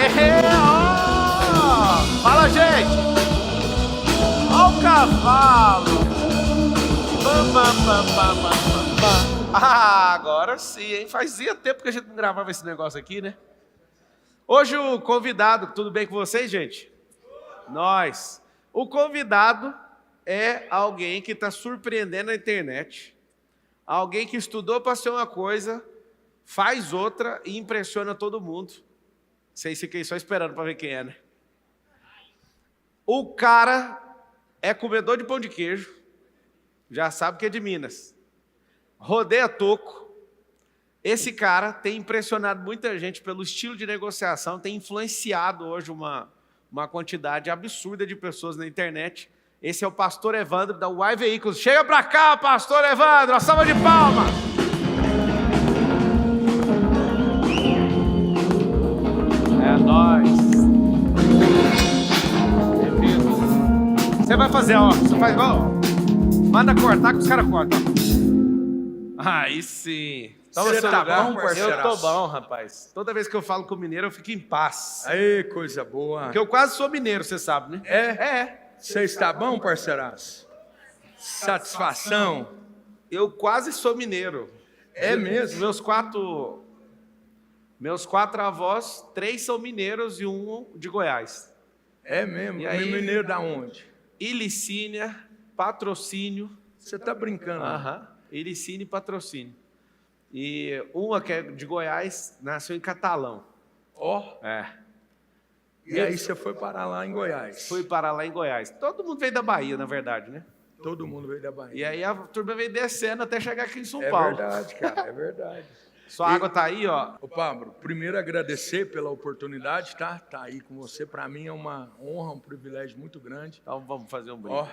Aê, ó! Fala, gente! Ó o cavalo! Ah, agora sim, hein? Fazia tempo que a gente não gravava esse negócio aqui, né? Hoje o convidado, tudo bem com vocês, gente? Nós. O convidado é alguém que está surpreendendo a internet. Alguém que estudou para ser uma coisa, faz outra e impressiona todo mundo. Vocês fiquem só esperando para ver quem é, né? O cara é comedor de pão de queijo. Já sabe que é de Minas. Rodeia toco. Esse cara tem impressionado muita gente pelo estilo de negociação, tem influenciado hoje uma quantidade absurda de pessoas na internet. Esse é o pastor Evandro da Uai Veículos. Chega pra cá, pastor Evandro, uma salva de palmas. É nóis. Você vai fazer, ó. Você faz igual. Manda cortar que os caras cortam. Aí sim. Você tá bom, parceiro? Eu tô bom, rapaz. Toda vez que eu falo com mineiro, eu fico em paz. Aí, coisa boa. Porque eu quase sou mineiro, você sabe, né? É? Você está bom, parceiraço? Satisfação? Eu quase sou mineiro. É mesmo? Meus quatro avós, 3 são mineiros e 1 de Goiás. É mesmo? E aí? Mineiro da onde? Ilicínia, Patrocínio. Você tá brincando? Aham. Ilicínia e Patrocínio. E uma que é de Goiás, nasceu em Catalão. Ó. É. E aí você foi parar lá em Goiás? Fui parar lá em Goiás. Todo mundo veio da Bahia, na verdade, né? Todo mundo veio da Bahia. E aí a turma veio descendo até chegar aqui em São É Paulo. verdade, cara, é verdade. Sua água tá aí, ó. Ô Pablo, primeiro agradecer pela oportunidade, tá? Tá aí com você. Para mim é uma honra, um privilégio muito grande. Então vamos fazer um brinde. Ó,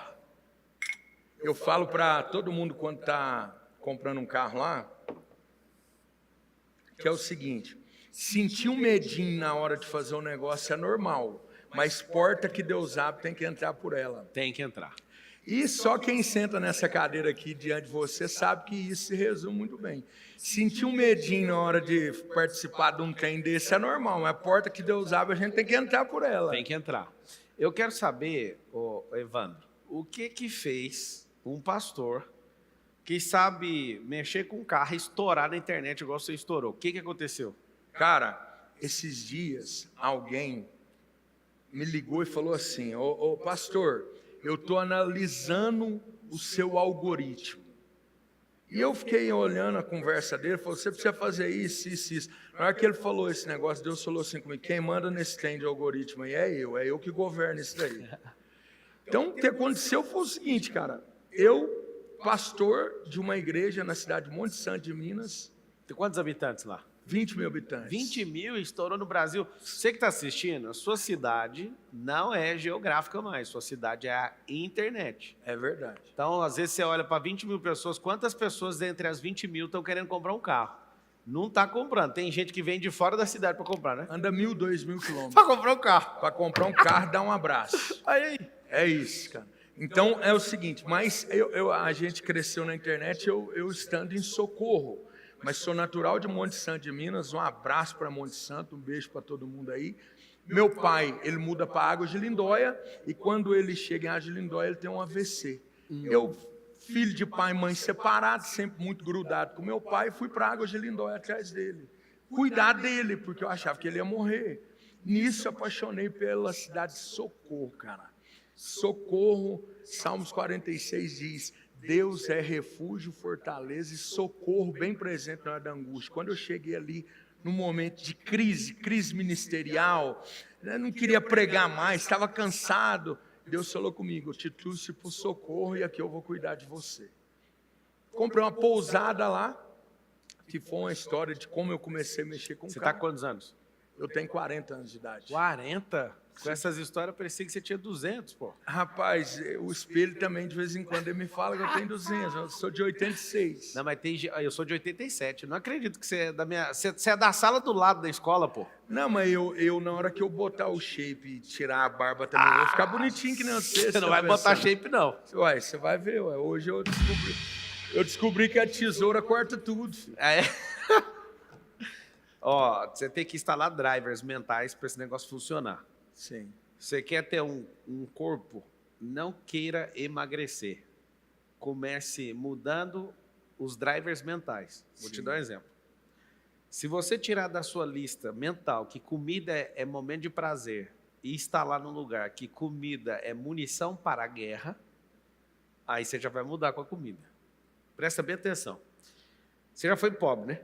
eu falo para todo mundo quando tá comprando um carro lá, que é o seguinte: sentir um medinho na hora de fazer um negócio é normal, mas porta que Deus abre tem que entrar por ela. Tem que entrar. E só quem senta nessa cadeira aqui diante de você sabe que isso se resume muito bem. Sentir um medinho na hora de participar de um trem desse é normal, mas a porta que Deus abre a gente tem que entrar por ela. Tem que entrar. Eu quero saber, Evandro, o que fez um pastor que sabe mexer com um carro e estourar na internet igual você estourou? O que aconteceu? Cara, esses dias alguém me ligou e falou assim: ô pastor, eu estou analisando o seu algoritmo. E eu fiquei olhando a conversa dele, falou: você precisa fazer isso, isso, isso. Na hora que ele falou esse negócio, Deus falou assim comigo: quem manda nesse trem de algoritmo aí é eu que governo isso daí. Então, o que aconteceu foi o seguinte, cara: eu, pastor de uma igreja na cidade de Monte Santo de Minas. Tem quantos habitantes lá? 20 mil habitantes. 20 mil e estourou no Brasil. Você que está assistindo, a sua cidade não é geográfica mais, sua cidade é a internet. É verdade. Então, às vezes você olha para 20 mil pessoas, quantas pessoas dentre as 20 mil estão querendo comprar um carro? Não está comprando. Tem gente que vem de fora da cidade para comprar, né? Anda 1.000, 2.000 quilômetros. Para comprar um carro. Para comprar um carro, dá um abraço. Aí. É isso, cara. Então, é o seguinte, mas a gente cresceu na internet, eu estando em Socorro, mas sou natural de Monte Santo de Minas. Um abraço para Monte Santo, um beijo para todo mundo aí. Meu pai, ele muda para Águas de Lindóia, e quando ele chega em Águas de Lindóia, ele tem um AVC. Eu, filho de pai e mãe separados, sempre muito grudado com meu pai, fui para Águas de Lindóia atrás dele, cuidar dele, porque eu achava que ele ia morrer. Nisso, apaixonei pela cidade de Socorro, cara. Socorro, Salmos 46 diz: Deus é refúgio, fortaleza e socorro bem presente na hora da angústia. Quando eu cheguei ali, num momento de crise ministerial, eu não queria pregar mais, estava cansado, Deus falou comigo: eu te trouxe para o socorro e aqui eu vou cuidar de você. Comprei uma pousada lá, que foi uma história de como eu comecei a mexer com o carro. Você está com quantos anos? Eu tenho 40 anos de idade. 40? Com essas histórias, parecia que você tinha 200, pô. Rapaz, o espelho também, de vez em quando, ele me fala que eu tenho 200, eu sou de 86. Não, mas eu sou de 87, eu não acredito que você é da minha... Você é da sala do lado da escola, pô. Não, mas eu na hora que eu botar o shape e tirar a barba também, eu vou ficar bonitinho que nem você. Você não vai botar shape, não. Uai, você vai ver, ué. Hoje eu descobri que a tesoura corta tudo, filho. É. Ó, você tem que instalar drivers mentais para esse negócio funcionar. Sim. Você quer ter um corpo, não queira emagrecer. Comece mudando os drivers mentais. Vou te dar um exemplo. Se você tirar da sua lista mental que comida é momento de prazer e instalar num lugar que comida é munição para a guerra, aí você já vai mudar com a comida. Presta bem atenção. Você já foi pobre, né?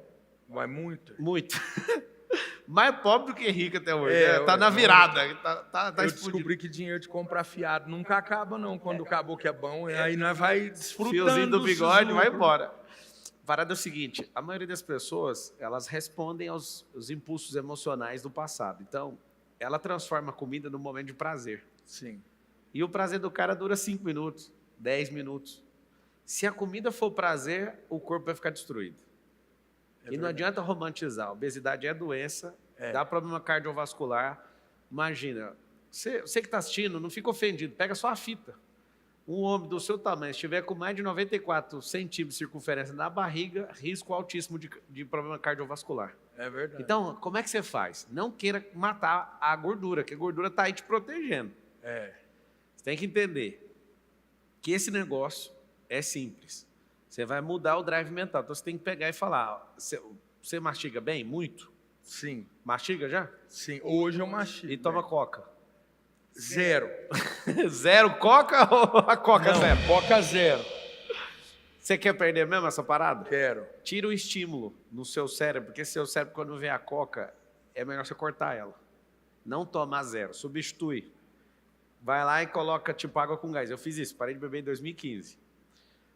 Vai muito. Muito. Mais pobre do que rico até hoje. É, né? Tá na virada. Tá eu explodindo. descobri que dinheiro de comprar fiado nunca acaba, não. Quando acabou que é bom, aí nós vai desfrutando. Fiozinho do bigode, vai lucros. embora. A parada é o seguinte, a maioria das pessoas, elas respondem aos impulsos emocionais do passado. Então, ela transforma a comida num momento de prazer. Sim. E o prazer do cara dura 5 minutos, 10 minutos. Se a comida for prazer, o corpo vai ficar destruído. E não adianta romantizar. A obesidade é doença, dá problema cardiovascular. Imagina, você que está assistindo, não fica ofendido, pega só a fita. Um homem do seu tamanho, se estiver com mais de 94 centímetros de circunferência na barriga, risco altíssimo de problema cardiovascular. É verdade. Então, como é que você faz? Não queira matar a gordura, que a gordura está aí te protegendo. Você tem que entender que esse negócio é simples. Você vai mudar o drive mental. Então, você tem que pegar e falar, você mastiga bem? Muito? Sim. Mastiga já? Sim. Hoje eu mastigo. E toma coca? Zero. Zero coca ou a coca Não, zero? Coca zero. Você quer perder mesmo essa parada? Quero. Tira o estímulo no seu cérebro, porque seu cérebro, quando vê a coca, é melhor você cortar ela. Não toma zero, substitui. Vai lá e coloca tipo água com gás. Eu fiz isso, parei de beber em 2015.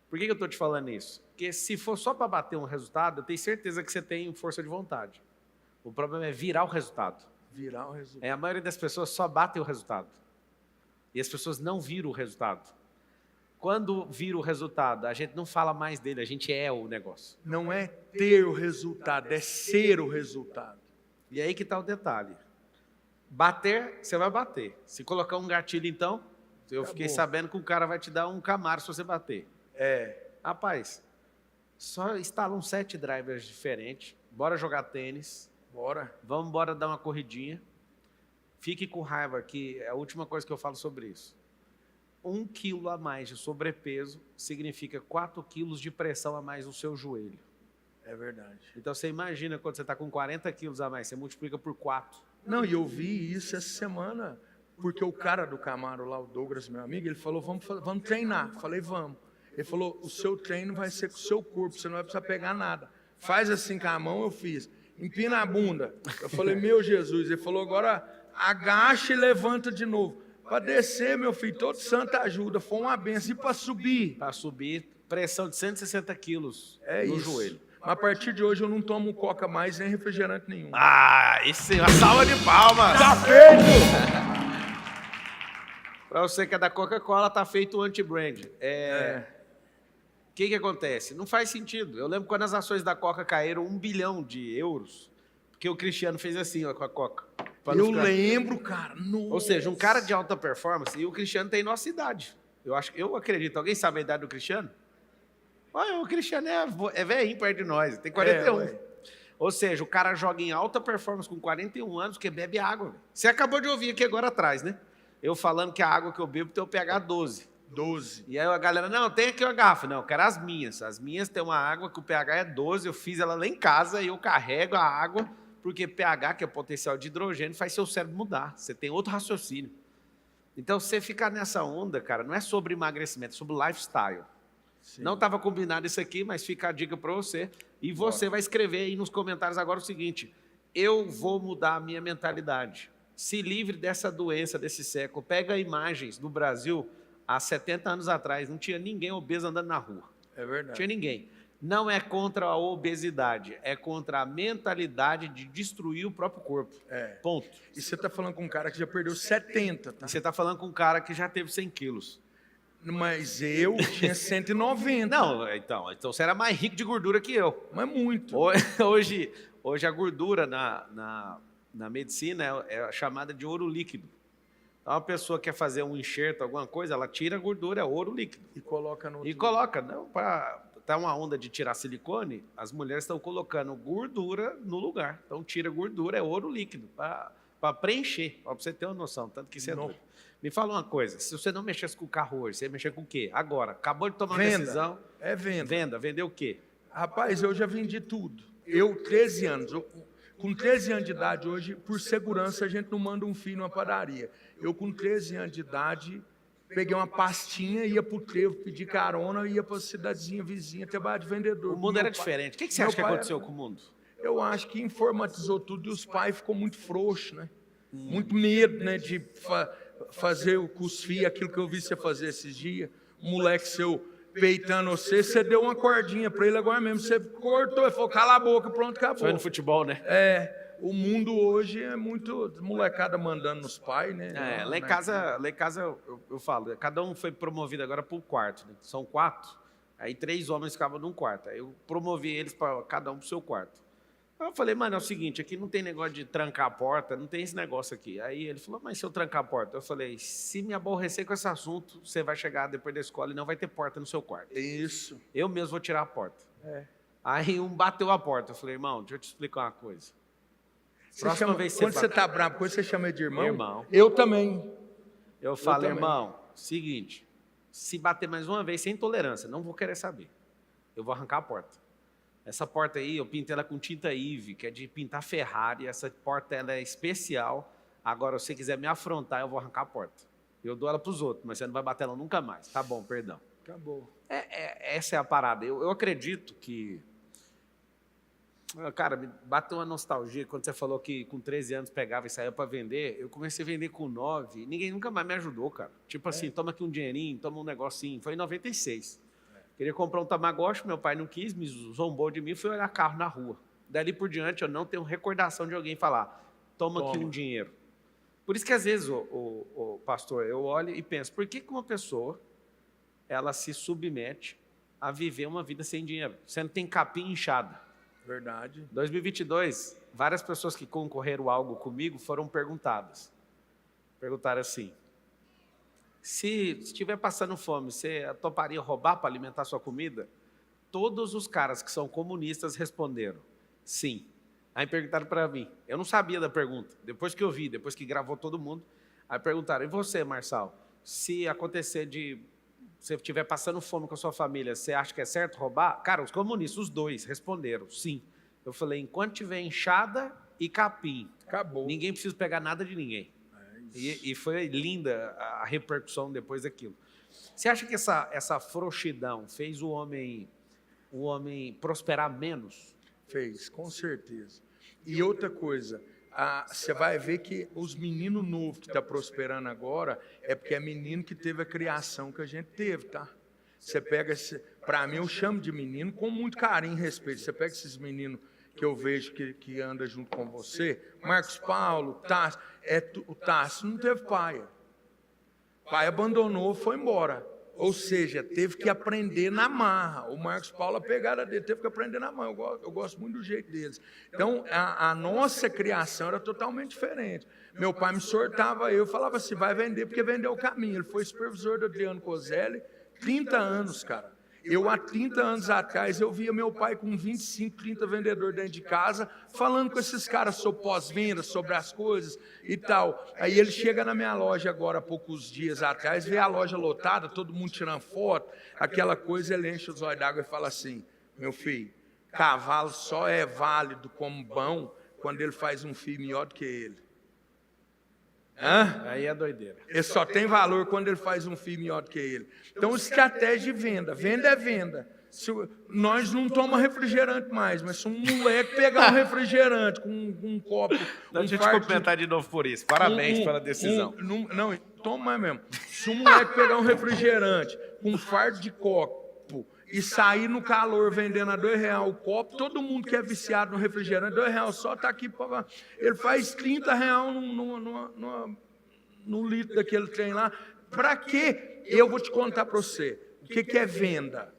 Por que eu estou te falando isso? Porque se for só para bater um resultado, eu tenho certeza que você tem força de vontade. O problema é virar o resultado. Virar o resultado. A maioria das pessoas só batem o resultado. E as pessoas não viram o resultado. Quando vira o resultado, a gente não fala mais dele, a gente é o negócio. Não é ter o resultado, é ser o resultado. E aí que está o detalhe. Bater, você vai bater. Se colocar um gatilho, então, eu fiquei sabendo que o cara vai te dar um Camaro se você bater. Rapaz, só instala uns 7 drivers diferentes, bora jogar tênis. Bora. Vamos embora dar uma corridinha. Fique com raiva, que é a última coisa que eu falo sobre isso. 1 quilo a mais de sobrepeso significa 4 quilos de pressão a mais no seu joelho. É verdade. Então você imagina quando você está com 40 quilos a mais, você multiplica por 4. Não, e eu vi isso essa semana, porque o cara do Camaro lá, o Douglas, meu amigo, ele falou, vamos treinar. Falei, vamos. Ele falou, o seu treino vai ser com o seu corpo, você não vai precisar pegar nada. Faz assim com a mão, eu fiz. Empina a bunda. Eu falei, meu Jesus. Ele falou, agora agacha e levanta de novo. Para descer, meu filho, todo santo ajuda. Foi uma benção. E para subir? Para subir, pressão de 160 quilos no joelho. Mas a partir de hoje eu não tomo coca mais, nem refrigerante nenhum. Isso é uma salva de palmas. Tá feito! Para você que é da Coca-Cola, tá feito o anti-brand. O que acontece? Não faz sentido. Eu lembro quando as ações da Coca caíram 1 bilhão de euros, porque o Cristiano fez assim ó, com a Coca. Eu lembro, cara. Nossa. Ou seja, um cara de alta performance, e o Cristiano tem nossa idade. Eu acredito. Alguém sabe a idade do Cristiano? Olha, o Cristiano é velhinho perto de nós, tem 41. Ou seja, o cara joga em alta performance com 41 anos, que bebe água. Véio. Você acabou de ouvir aqui agora atrás, né? Eu falando que a água que eu bebo tem o pH 12. 12. E aí a galera, não, tem aqui uma garrafa. Não, eu quero as minhas. As minhas tem uma água que o pH é 12, eu fiz ela lá em casa e eu carrego a água, porque pH, que é potencial de hidrogênio, faz seu cérebro mudar. Você tem outro raciocínio. Então, você ficar nessa onda, cara, não é sobre emagrecimento, é sobre lifestyle. Sim. Não estava combinado isso aqui, mas fica a dica para você. E você vai escrever aí nos comentários agora o seguinte, eu vou mudar a minha mentalidade. Se livre dessa doença, desse século. Pega imagens do Brasil, há 70 anos atrás, não tinha ninguém obeso andando na rua. É verdade. Não tinha ninguém. Não é contra a obesidade, é contra a mentalidade de destruir o próprio corpo. Ponto. E você está falando com um cara que já perdeu 70, tá? E você está falando com um cara que já teve 100 quilos. Mas eu tinha 190. Não, então você era mais rico de gordura que eu. Mas muito. Hoje a gordura na medicina é chamada de ouro líquido. Então, uma pessoa quer fazer um enxerto, alguma coisa, ela tira a gordura, é ouro líquido. E coloca no... E coloca, não, tá uma onda de tirar silicone, as mulheres estão colocando gordura no lugar. Então tira gordura, é ouro líquido, para preencher, para você ter uma noção, tanto que você é doido. Me fala uma coisa, se você não mexesse com o carro hoje, você ia mexer com o quê? Agora, acabou de tomar uma decisão. É venda. Vender o quê? Rapaz, eu já vendi tudo. Eu, 13 anos, com 13 anos de idade hoje, por segurança, a gente não manda um filho numa padaria. Eu, com 13 anos de idade, peguei uma pastinha, ia para o trevo, pedi carona, ia para a cidadezinha vizinha, trabalhar de vendedor. O mundo era diferente. O que você acha que aconteceu com o mundo? Eu acho que informatizou tudo e os pais ficou muito frouxos, né? Muito medo, né, de fazer com os filhos aquilo que eu vi você fazer esses dias. Um moleque seu peitando você deu uma cordinha para ele agora mesmo, você cortou, ele falou, cala a boca, pronto, acabou. Foi no futebol, né? O mundo hoje é muito molecada mandando nos pais, né? Lá em casa eu falo, cada um foi promovido agora para o quarto, né? São 4, aí 3 homens ficavam num quarto, aí eu promovi eles para cada um para o seu quarto. Aí eu falei, mano, é o seguinte, aqui não tem negócio de trancar a porta, não tem esse negócio aqui. Aí ele falou, mas se eu trancar a porta? Eu falei, se me aborrecer com esse assunto, você vai chegar depois da escola e não vai ter porta no seu quarto. Isso. Eu mesmo vou tirar a porta. Aí um bateu a porta, eu falei, irmão, deixa eu te explicar uma coisa. Quando você está bravo, quando você chama de irmão? Irmão. Eu também. Eu falo, irmão, seguinte, se bater mais uma vez sem tolerância, não vou querer saber. Eu vou arrancar a porta. Essa porta aí, eu pintei ela com tinta Eve, que é de pintar Ferrari. Essa porta ela é especial. Agora, se você quiser me afrontar, eu vou arrancar a porta. Eu dou ela para os outros, mas você não vai bater ela nunca mais. Tá bom, perdão. Acabou. Essa é a parada. Eu acredito que... Cara, me bateu uma nostalgia quando você falou que com 13 anos pegava e saía para vender. Eu comecei a vender com 9 e ninguém nunca mais me ajudou, cara. Tipo assim, toma aqui um dinheirinho, toma um negocinho. Foi em 96. Queria comprar um Tamagotchi, meu pai não quis, me zombou de mim e fui olhar carro na rua. Dali por diante, eu não tenho recordação de alguém falar, toma aqui um dinheiro. Por isso que às vezes, o pastor, eu olho e penso, por que uma pessoa, ela se submete a viver uma vida sem dinheiro? Você não tem capim inchada. Verdade. 2022, várias pessoas que concorreram algo comigo foram perguntadas. Perguntaram assim, se estiver passando fome, você toparia roubar para alimentar sua comida? Todos os caras que são comunistas responderam, sim. Aí perguntaram para mim, eu não sabia da pergunta, depois que eu vi, depois que gravou todo mundo, aí perguntaram, e você, Marçal, se acontecer de você estiver passando fome com a sua família, você acha que é certo roubar? Cara, os comunistas, os dois, responderam, sim. Eu falei, enquanto tiver enxada e capim, acabou. Ninguém precisa pegar nada de ninguém. E foi linda a repercussão depois daquilo. Você acha que essa frouxidão fez o homem prosperar menos? Fez, com certeza. E outra coisa, você vai ver que os meninos novos que estão prosperando agora é porque é menino que teve a criação que a gente teve, tá? Você pega, para mim eu chamo de menino com muito carinho e respeito. Você pega esses meninos que eu vejo que anda junto com você, Marcos Paulo, Tássio, o Tássio não teve pai. Pai abandonou, foi embora. Ou seja, teve que aprender na marra. O Marcos Paulo, a pegada dele, teve que aprender na marra. Eu gosto muito do jeito deles. Então, a nossa criação era totalmente diferente. Meu pai me sortava, eu falava assim, vai vender, porque vendeu o caminho. Ele foi supervisor do Adriano Coselli, 30 anos, cara. Eu, há 30 anos atrás, eu via meu pai com 25, 30 vendedores dentro de casa, falando com esses caras sobre pós-venda, sobre as coisas e tal. Aí ele chega na minha loja agora, há poucos dias atrás, vê a loja lotada, todo mundo tirando foto, aquela coisa, ele enche os olhos d'água e fala assim, meu filho, cavalo só é válido como bom quando ele faz um filho melhor do que ele. Aí é doideira. Ele só tem valor quando ele faz um filho melhor do que ele. Então, estratégia de venda. Venda é venda. Nós não tomamos refrigerante mais, mas se um moleque pegar um refrigerante com um copo... Deixa eu te cumprimentar de novo por isso. Parabéns pela decisão. Não, toma mais mesmo. Se um moleque pegar um refrigerante com um fardo de copo e sair no calor vendendo a R$2 o copo, todo mundo que é viciado no refrigerante, R$2 só está aqui para... Ele faz R$30 no litro daquele trem lá. Para quê? Eu vou te contar para você. O que é venda?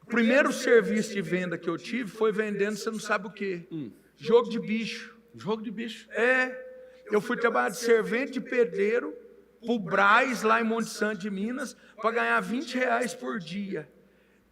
O primeiro serviço de venda que eu tive foi vendendo, você não sabe o quê? Jogo de bicho. Jogo de bicho? Eu fui trabalhar de servente de pedreiro para o Brás, lá em Monte Santo de Minas, para ganhar R$20 por dia.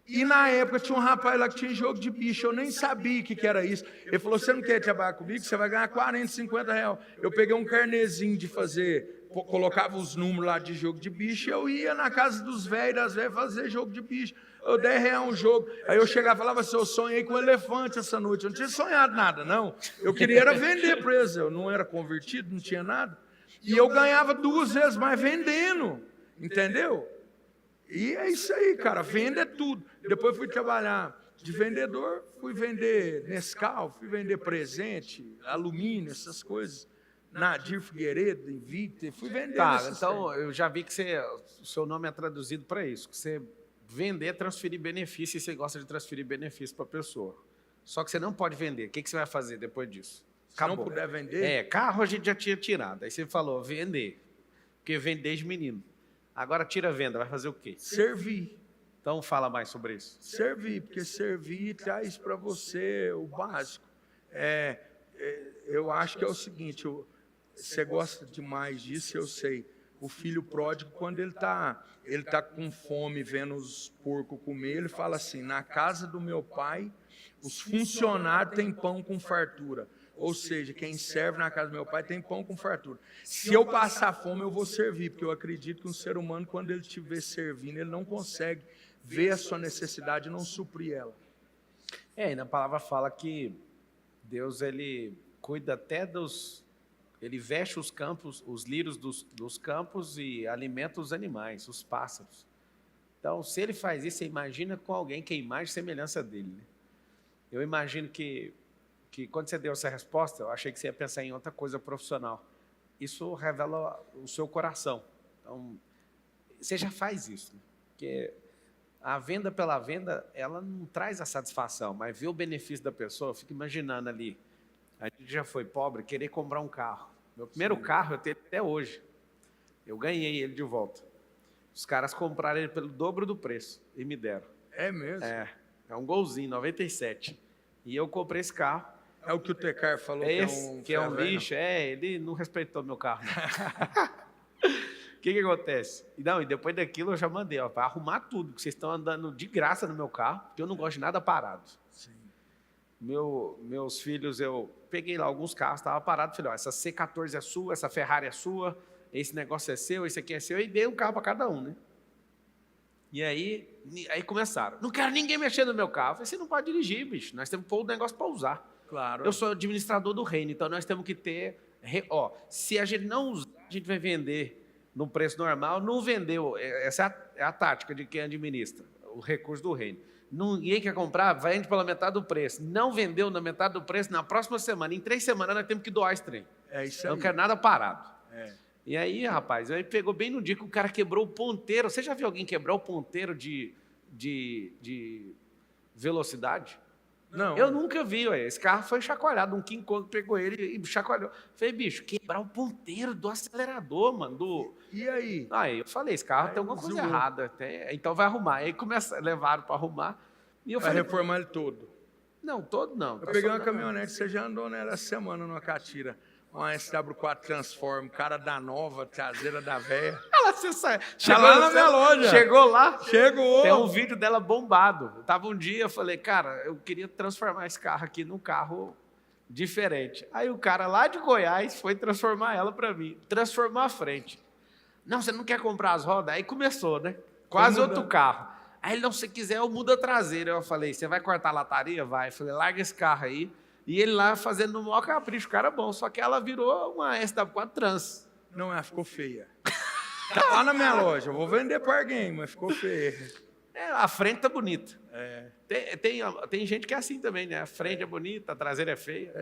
E na época tinha um rapaz lá que tinha jogo de bicho, eu nem sabia o que era isso. Ele falou, você não quer trabalhar comigo? Você vai ganhar 40, 50 reais. Eu peguei um carnezinho de fazer, colocava os números lá de jogo de bicho, e eu ia na casa dos velhos, das velhas, fazer jogo de bicho. Eu 10 reais um jogo. Aí eu chegava e falava assim, eu sonhei com um elefante essa noite. Eu não tinha sonhado nada, não. Eu queria era vender para eles. Eu não era convertido, não tinha nada. E eu ganhava 2 vezes mais vendendo, entendeu? E é isso aí, cara, venda é tudo. Depois fui trabalhar de vendedor, fui vender Nescau, fui vender presente, alumínio, essas coisas. Nadir Figueiredo, Invicta, fui vender. Tá, então eu já vi que o seu nome é traduzido para isso, que você vender, transferir benefício, e você gosta de transferir benefício para a pessoa. Só que você não pode vender. O que você vai fazer depois disso? Acabou. Se não puder vender? Carro a gente já tinha tirado. Aí você falou, vender. Porque vende desde menino. Agora tira a venda, vai fazer o quê? Servir. Então fala mais sobre isso. Servir, porque servir traz para você o básico. Eu acho que é o seguinte, você gosta demais disso, eu sei. O filho pródigo, quando ele tá com fome, vendo os porcos comer, ele fala assim, na casa do meu pai, os funcionários têm pão com fartura. Ou seja, quem serve na casa do meu pai tem pão com fartura. Se eu passar fome, eu vou servir, porque eu acredito que um ser humano, quando ele estiver servindo, ele não consegue ver a sua necessidade e não suprir ela. E na palavra fala que Deus, ele cuida até ele veste os campos, os lírios dos campos e alimenta os animais, os pássaros. Então, se ele faz isso, você imagina com alguém que é imagem e semelhança dele, né? Eu imagino que quando você deu essa resposta, eu achei que você ia pensar em outra coisa profissional. Isso revela o seu coração. Então, você já faz isso, né? Porque a venda pela venda, ela não traz a satisfação, mas ver o benefício da pessoa, eu fico imaginando ali, a gente já foi pobre, querer comprar um carro. Meu primeiro carro eu tenho até hoje. Eu ganhei ele de volta. Os caras compraram ele pelo dobro do preço e me deram. É mesmo? É um Golzinho, 97. E eu comprei esse carro. É o que o Tecar falou que é um lixo. Ele não respeitou meu carro. O que acontece? E depois daquilo eu já mandei, para arrumar tudo, porque vocês estão andando de graça no meu carro, porque eu não gosto de nada parado. Sim. Meus filhos, eu peguei lá alguns carros, estava parado, falei, essa C14 é sua, essa Ferrari é sua, esse negócio é seu, esse aqui é seu, e dei um carro para cada um, né? E aí começaram, não quero ninguém mexer no meu carro. Eu falei, você não pode dirigir, bicho, nós temos que pôr o negócio para usar. Claro. Eu sou administrador do reino, então nós temos que ter, se a gente não usar, a gente vai vender no preço normal, não vendeu, essa é a tática de quem administra o recurso do reino. Ninguém quer comprar, vende pela metade do preço. Não vendeu na metade do preço, na próxima semana, em 3 semanas nós temos que doar esse trem. É isso aí. Eu não quero nada parado. É. E aí, rapaz, aí pegou bem no dia que o cara quebrou o ponteiro. Você já viu alguém quebrar o ponteiro de velocidade? Não. Eu nunca vi, ué. Esse carro foi chacoalhado, um King Kong pegou ele e chacoalhou. Falei, bicho, quebrar o ponteiro do acelerador, mano. E aí? Aí eu falei, esse carro tem alguma coisa errada, então vai arrumar. Aí levaram para arrumar. E eu vai falei, reformar ele todo? Não, todo não. Eu peguei uma caminhonete, você já andou nela essa semana numa catira. Uma SW4 Transform, cara da nova, traseira da velha. Chegou lá na minha loja. Chegou lá? Chegou. Tem um vídeo dela bombado. Eu tava um dia, eu falei, cara, eu queria transformar esse carro aqui num carro diferente. Aí o cara lá de Goiás foi transformar ela para mim. Transformou a frente. Não, você não quer comprar as rodas? Aí começou, né? Quase outro carro. Aí ele, não, se quiser, eu mudo a traseira. Eu falei, você vai cortar a lataria? Vai. Eu falei, larga esse carro aí. E ele lá fazendo o maior capricho, cara bom. Só que ela virou uma SW4 Trans. Não, ela ficou feia. Tá lá na minha loja. Eu vou vender para alguém, mas ficou feia. A frente tá bonita. Tem gente que é assim também, né? A frente é bonita, a traseira é feia.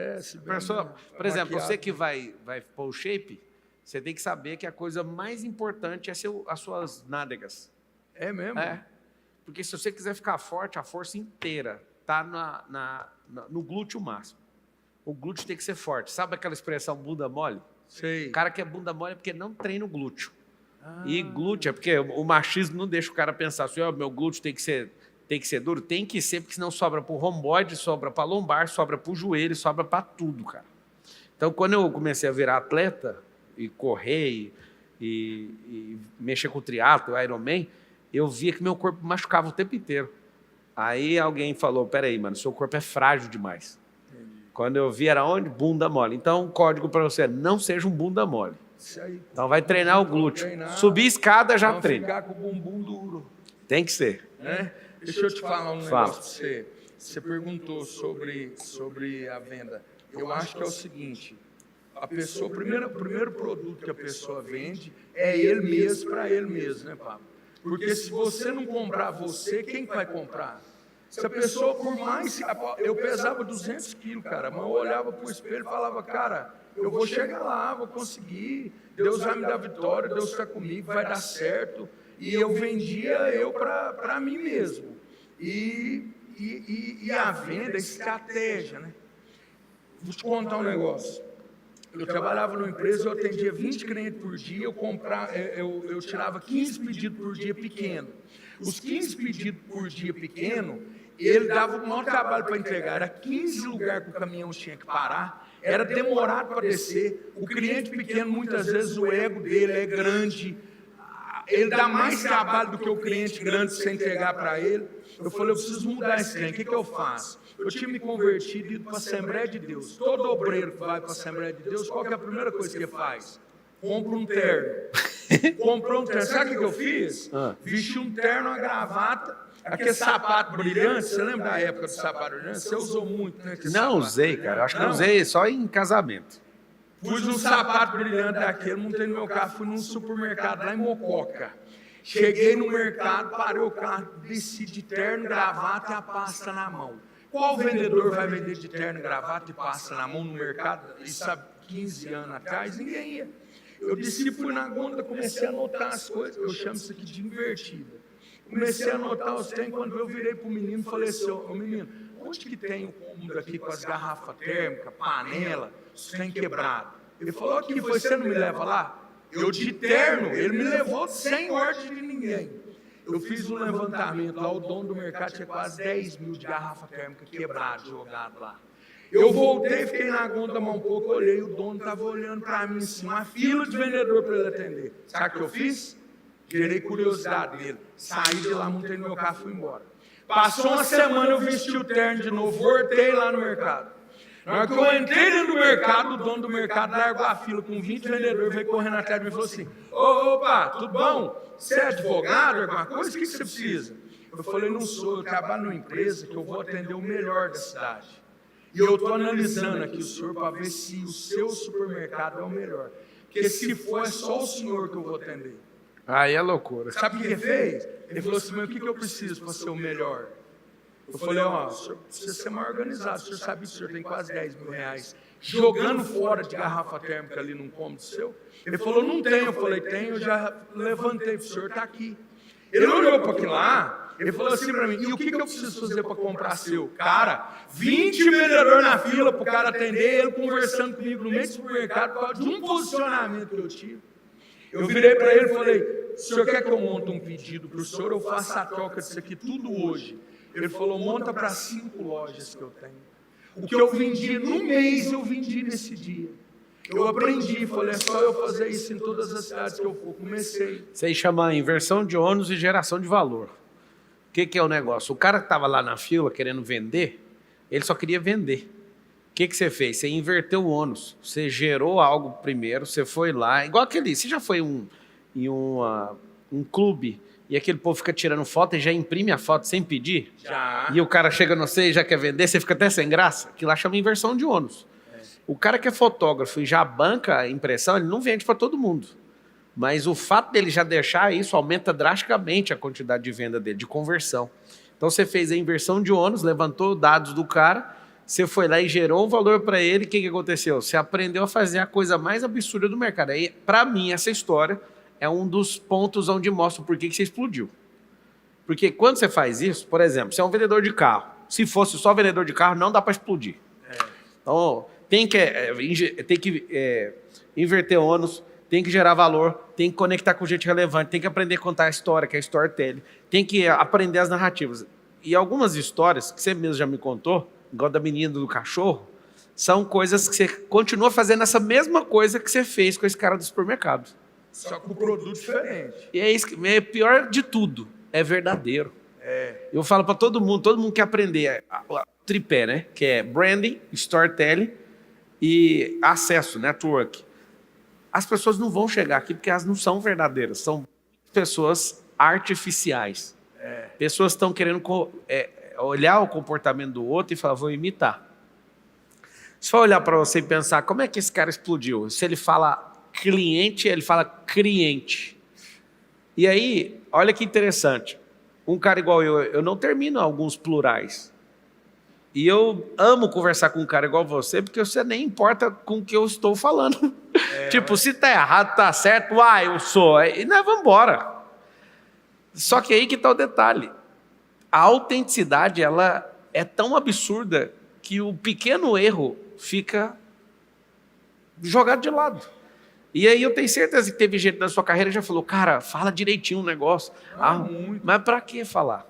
Por exemplo, você que vai pôr o shape, você tem que saber que a coisa mais importante é as suas nádegas. É mesmo? Porque se você quiser ficar forte, a força inteira está no glúteo máximo. O glúteo tem que ser forte. Sabe aquela expressão bunda mole? Sei. O cara que é bunda mole é porque não treina o glúteo. E glúteo é porque o machismo não deixa o cara pensar assim, meu glúteo tem que ser duro. Tem que ser, porque senão sobra para o romboide, sobra para lombar, sobra para o joelho, sobra para tudo, cara. Então, quando eu comecei a virar atleta e correr e mexer com o triatlo, o Ironman, eu via que meu corpo machucava o tempo inteiro. Aí alguém falou, peraí, mano, seu corpo é frágil demais. Quando eu vi era onde? Bunda mole. Então, um código para você, não seja um bunda mole. Isso aí. Então vai treinar o glúteo. Treinar, Subir escada já não treina. ficar com o bumbum duro. Tem que ser. Né? Deixa eu te falar um Fala. negócio para você. Você perguntou sobre a venda. Eu acho que é o seguinte, a pessoa, o primeiro produto que a pessoa vende é ele mesmo para ele mesmo, né, Pablo? Porque se você não comprar você, quem vai comprar? Se a pessoa, por mais... Eu pesava 200 quilos, cara, mas eu olhava para o espelho e falava, cara, eu vou chegar lá, vou conseguir, Deus vai me dar vitória, Deus está comigo, vai dar certo. E eu vendia para mim mesmo. E a venda é estratégia, né? Vou te contar um negócio. Eu trabalhava numa empresa, eu atendia 20 clientes por dia, eu tirava 15 pedidos por dia pequeno. Os 15 pedidos por dia pequeno, ele dava o maior trabalho para entregar. Era 15 lugares que o caminhão tinha que parar, era demorado para descer. O cliente pequeno, muitas vezes, o ego dele é grande, ele dá mais trabalho do que o cliente grande se você entregar para ele. Eu falei, eu preciso mudar esse trem, o que eu faço? Eu tinha me convertido e ido para a Assembleia de Deus. Todo obreiro que vai para a Assembleia de Deus, qual que é a primeira coisa que ele faz? Compra um terno. Comprou um terno. Sabe o que eu fiz? Vesti um terno, uma gravata, aquele sapato brilhante. Você lembra da época do sapato brilhante? Você usou muito, né? Não usei, cara. Acho que eu usei só em casamento. Pus um sapato brilhante daquele, montei no meu carro, fui num supermercado lá em Mococa. Cheguei no mercado, parei o carro, desci de terno, gravata e a pasta na mão. Qual vendedor vai vender de terno, gravata e pasta na mão no mercado? Isso há 15 anos atrás, ninguém ia. Eu desci, fui na gôndola, comecei a anotar as coisas, eu chamo isso aqui de invertida. Comecei a anotar os trem, quando eu virei para o menino, falei assim, ô menino, onde que tem o cômodo aqui com as garrafas térmicas, panela, os trem quebrado? Ele falou, aqui, você não me leva lá? Eu de terno, ele me levou sem ordem de ninguém. Eu fiz um levantamento lá, o dono do mercado tinha quase 10 mil de garrafa térmica quebrada, jogado lá. Eu voltei, fiquei na gôndola um pouco, olhei, o dono estava olhando para mim assim, uma fila de vendedor para ele atender. Sabe o que eu fiz? Gerei curiosidade dele. Saí de lá, montei no meu carro e fui embora. Passou uma semana, eu vesti o terno de novo, voltei lá no mercado. Na hora que eu entrei dentro do mercado, o dono do mercado largou a fila com 20 vendedores, veio correndo atrás de mim e falou assim, opa, tudo bom? Você é advogado, alguma coisa? O que você precisa? Eu falei, não sou, eu trabalho numa empresa que eu vou atender o melhor da cidade. E eu estou analisando aqui o senhor para ver se o seu supermercado é o melhor. Porque se for, é só o senhor que eu vou atender. Aí é loucura. Sabe o que ele fez? Ele falou assim, mas o que eu preciso para ser o melhor? Eu falei, ó, o senhor precisa ser mais organizado, o senhor sabe que o senhor tem quase 10 mil reais jogando fora de garrafa térmica ali num cômodo seu? Ele falou, não tenho. Eu falei, tenho, eu já levantei, o senhor está aqui. Ele olhou para aquilo lá, ele falou assim para mim, e o que eu preciso fazer para comprar seu? Cara, 20 vendedores na fila para o cara atender, ele conversando comigo no meio do supermercado por causa de um posicionamento que eu tive. Eu virei para ele e falei, o senhor quer que eu monte um pedido para o senhor, eu faça a troca disso aqui tudo hoje? Ele falou, monta para 5 lojas que eu tenho. O que eu vendi no mês, eu vendi nesse dia. Eu aprendi, falei, é só eu fazer isso em todas as cidades que eu for. Comecei. Isso aí chama inversão de ônus e geração de valor. O que é o negócio? O cara que estava lá na fila querendo vender, ele só queria vender. O que você fez? Você inverteu o ônus. Você gerou algo primeiro, você foi lá, igual aquele... Você já foi em um clube e aquele povo fica tirando foto e já imprime a foto sem pedir? Já. E o cara chega no você e já quer vender, você fica até sem graça? Aquilo lá chama inversão de ônus. O cara que é fotógrafo e já banca a impressão, ele não vende para todo mundo. Mas o fato dele já deixar isso aumenta drasticamente a quantidade de venda dele, de conversão. Então você fez a inversão de ônus, levantou dados do cara, você foi lá e gerou um valor para ele, o que aconteceu? Você aprendeu a fazer a coisa mais absurda do mercado. Aí, para mim, essa história é um dos pontos onde mostra por que você explodiu. Porque quando você faz isso, por exemplo, você é um vendedor de carro. Se fosse só vendedor de carro, não dá para explodir. Então, tem que inverter ônus, tem que gerar valor, tem que conectar com gente relevante, tem que aprender a contar a história, que é a storytelling, tem que aprender as narrativas. E algumas histórias, que você mesmo já me contou, igual da menina do cachorro, são coisas que você continua fazendo essa mesma coisa que você fez com esse cara do supermercado. Só com produto diferente. E é isso que é pior de tudo, é verdadeiro. Eu falo para todo mundo quer aprender o tripé, né? Que é branding, storytelling e acesso, network. As pessoas não vão chegar aqui porque elas não são verdadeiras, são pessoas artificiais. Pessoas estão querendo olhar o comportamento do outro e falar, vou imitar. Se for olhar para você e pensar, como é que esse cara explodiu? Se ele fala cliente, ele fala cliente. E aí, olha que interessante. Um cara igual eu não termino alguns plurais. E eu amo conversar com um cara igual você, porque você nem importa com o que eu estou falando. Tipo, se tá errado, tá certo, eu sou. E nós vamos embora. Só que aí que está o detalhe. A autenticidade, ela é tão absurda que o pequeno erro fica jogado de lado. E aí eu tenho certeza que teve gente na sua carreira que já falou, cara, fala direitinho o negócio. Mas para que falar?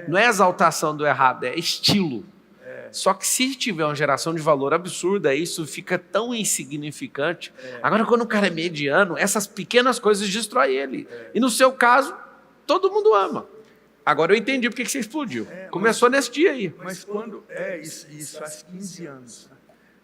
Não é exaltação do errado, é estilo. Só que se tiver uma geração de valor absurda, isso fica tão insignificante. Agora, quando o cara é mediano, essas pequenas coisas destroem ele. E no seu caso, todo mundo ama. Agora eu entendi porque que você explodiu. Começou nesse dia aí. Mas quando... isso faz 15 anos.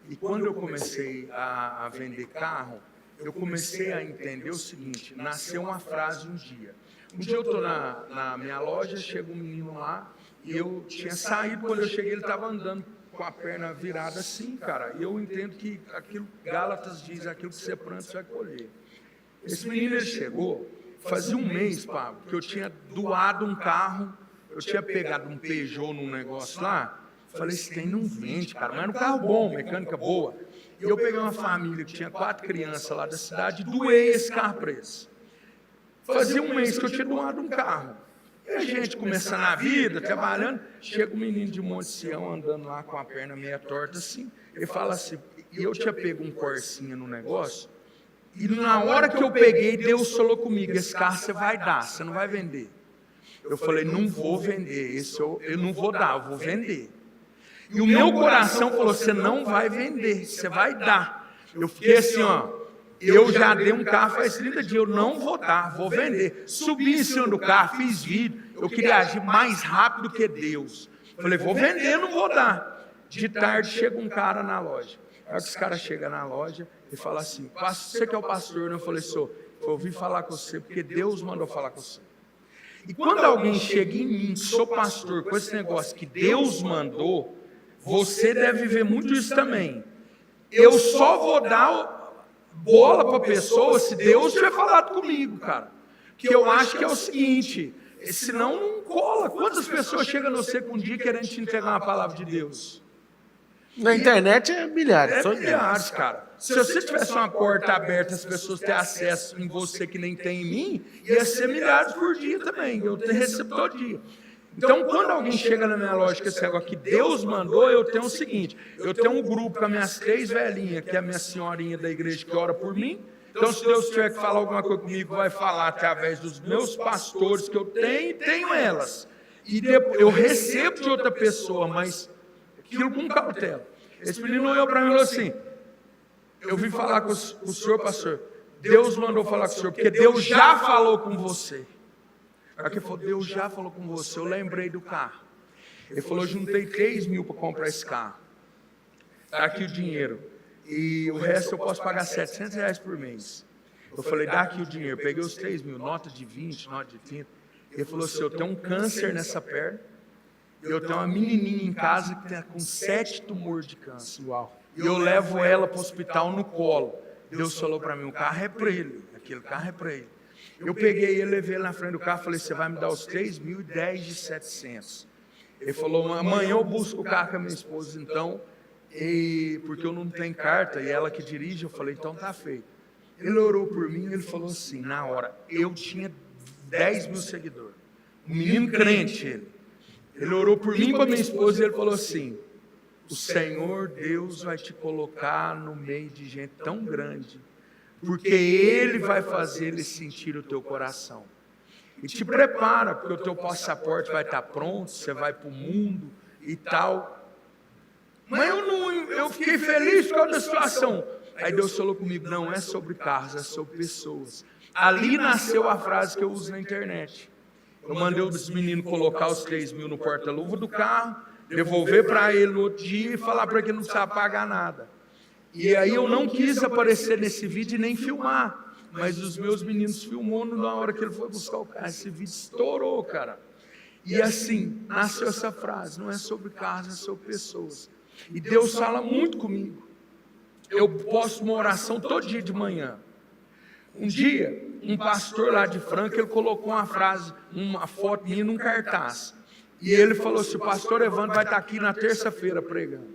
E quando eu comecei a vender carro, eu comecei a entender o seguinte, nasceu uma frase um dia. Um dia eu estou na minha loja, chega um menino lá, e eu tinha saído, quando eu cheguei ele estava andando com a perna virada assim, cara. E eu entendo que aquilo, Gálatas diz, aquilo que você planta, você vai colher. Esse menino, ele chegou, fazia um mês, Pablo, que eu tinha doado um carro, eu tinha pegado um Peugeot num negócio lá, falei, esse trem não vende, cara, mas era um carro bom, mecânica boa. E eu peguei uma família que tinha 4 crianças lá da cidade e doei esse carro para eles. Fazia um mês que eu tinha doado um carro. E a gente começando a vida, trabalhando, chega um menino de Monte Sião andando lá com a perna meia torta assim, ele fala assim, e eu tinha pego um Corsinha no negócio, e na hora que eu peguei, Deus falou comigo, esse carro você vai dar, você não vai vender. Eu falei, não vou vender, esse eu não vou dar, eu vou vender. E o meu coração falou, você não vai vender, você vai dar. Eu fiquei assim, eu já dei um carro faz 30 dias, eu não vou dar, vou vender. Subi em cima do carro, fiz vídeo, eu queria agir mais rápido que Deus. Falei, vou vender, não vou dar. De tarde chega um cara na loja. Aí esse cara chega na loja e fala assim, você que é o pastor? Eu falei, sou. Eu ouvi falar com você, porque Deus mandou falar com você. E quando alguém chega em mim, sou pastor, com esse negócio que Deus mandou, você deve viver muito isso também. Eu só vou dar bola para a pessoa se Deus tiver falado comigo, cara. Que eu acho que é o seguinte, senão não cola. Quantas pessoas chegam no você com um dia querendo te entregar uma palavra de Deus? Na internet é milhares. É milhares, cara. Se você tivesse uma porta aberta, as pessoas terem acesso em você que nem tem em mim, ia ser milhares por dia também. Eu recebo todo dia. Então, quando alguém chega na minha loja com esse negócio que Deus mandou, eu tenho o seguinte, eu tenho um grupo com as minhas 3 velhinhas, que é a minha senhorinha da igreja que ora por mim. Então, se Deus tiver que falar alguma coisa comigo, vai falar através dos meus pastores que eu tenho elas. E depois, eu recebo de outra pessoa, mas aquilo com cautela. Esse menino olhou para mim e falou assim, eu vim falar com o senhor, pastor, Deus mandou falar com o senhor, porque Deus já falou com você. Aí ele falou, Deus já falou com você, eu lembrei do carro. Ele falou, juntei 3 mil para comprar esse carro. Está aqui o dinheiro. E o resto eu posso pagar R$700 por mês. Eu falei, dá aqui o dinheiro. Peguei os 3 mil, nota de 20, nota de 30. Ele falou assim, eu tenho um câncer nessa perna. E eu tenho uma menininha em casa que está com 7 tumores de câncer. Uau. E eu levo ela para o hospital no colo. Deus falou para mim, o carro é para ele. Aquele carro é para ele. Eu peguei ele, levei ele na frente do carro, falei, você vai me dar os 3 mil e 10 de 700. Ele falou, amanhã eu busco o carro com a minha esposa, então, porque eu não tenho carta, e ela que dirige, eu falei, então tá feito. Ele orou por mim, ele falou assim, na hora, eu tinha 10 mil seguidores, um menino crente, ele orou por mim e para minha esposa, e ele falou assim, o Senhor Deus vai te colocar no meio de gente tão grande, porque Ele vai fazer ele sentir o teu coração. E te prepara, porque o teu passaporte vai estar pronto, você vai para o mundo e tal. Mas eu fiquei feliz por causa da situação. Aí Deus falou comigo, não é sobre carros, é sobre pessoas. Ali nasceu a frase que eu uso na internet. Eu mandei os meninos colocar os 3 mil no porta-luva do carro, devolver para ele no outro dia e falar para ele que não precisava pagar nada. E aí eu não quis aparecer nesse vídeo e nem filmar, mas os meus meninos filmou na hora que ele foi buscar o carro. Esse vídeo estourou, cara. E assim, nasceu essa frase, não é sobre carros, é sobre pessoas. E Deus fala muito comigo. Eu posto uma oração todo dia de manhã. Um dia, um pastor lá de Franca, ele colocou uma frase, uma foto minha num cartaz. E ele falou assim: o pastor Evandro vai estar aqui na terça-feira pregando.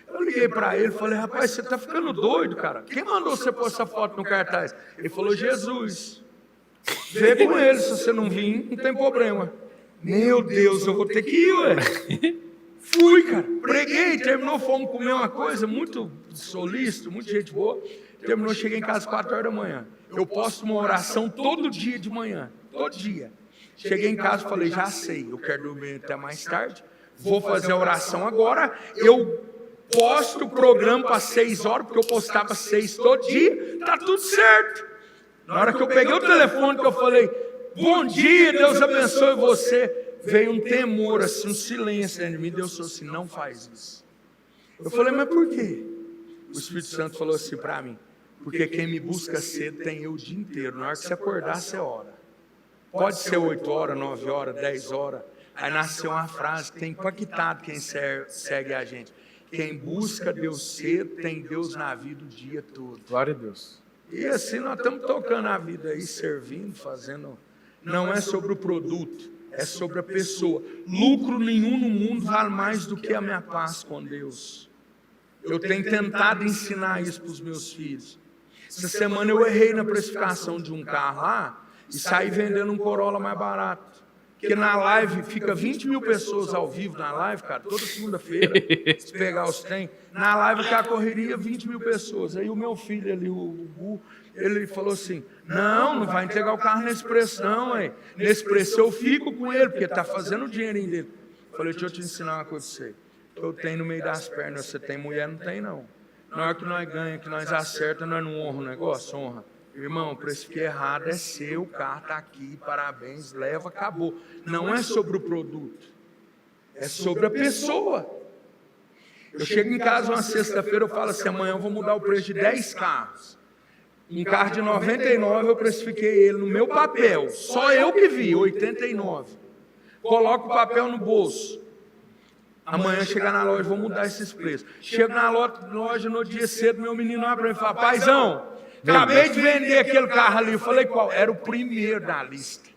Eu liguei para ele e falei: rapaz, você está ficando doido, cara. Quem mandou você pôr essa foto no cartaz? Ele falou: Jesus. Vê com ele, se você não vir, não tem problema. Meu Deus, eu vou ter que ir, ué. Fui, cara. Preguei, terminou, fomos comer uma coisa, muito solícito, muita gente boa. Terminou, cheguei em casa às 4 horas da manhã. Eu posto uma oração todo dia de manhã, todo dia. Cheguei em casa e falei: já sei, eu quero dormir até mais tarde, vou fazer a oração agora. Eu posto o programa para 6 horas, porque eu postava 6 todo dia, tá tudo certo. Na hora que eu peguei o telefone, que eu falei: bom dia, Deus abençoe você, veio um temor, assim, um silêncio dentro de mim. Deus falou assim: não faz isso. Eu falei: mas por quê? O Espírito Santo falou assim para mim: porque quem me busca cedo tem eu o dia inteiro. Na hora que você acordar, você ora. Pode ser 8 horas, 9 horas, 10 horas. Aí nasceu uma frase que tem impactado quem segue a gente: quem busca Deus cedo tem Deus na vida o dia todo. Glória a Deus. E assim nós estamos tocando a vida aí, servindo, fazendo. Não é sobre o produto, é sobre a pessoa. Lucro nenhum no mundo vale mais do que a minha paz com Deus. Eu tenho tentado ensinar isso para os meus filhos. Essa semana eu errei na precificação de um carro lá e saí vendendo um Corolla mais barato. Porque na live fica 20 mil pessoas ao vivo na live, cara, toda segunda-feira. Se pegar os trem, na live que a correria, 20 mil pessoas. Aí o meu filho ali, o Gu, ele falou assim: não vai entregar o carro nesse preço não, hein? Nesse preço eu fico com ele, porque está fazendo o dinheirinho dele. Eu falei: deixa eu te ensinar uma coisa pra você. Eu tenho no meio das pernas, você tem mulher, não tem não. Na hora que nós ganhamos, que nós acertamos, nós não honra o negócio, honra. Irmão, o preço que é errado é seu, o carro está aqui, parabéns, leva, acabou. Não é sobre o produto, é sobre a pessoa. Eu chego em casa uma sexta-feira, eu falo assim: amanhã eu vou mudar o preço de 10 carros. Um carro de 99 eu precifiquei ele no meu papel, só eu que vi, 89. Coloco o papel no bolso. Amanhã chegar na loja, vou mudar esses preços. Chego na loja no dia cedo, meu menino abre e fala: paizão, acabei de vender aquele carro ali. Eu falei: qual? Era o primeiro da lista.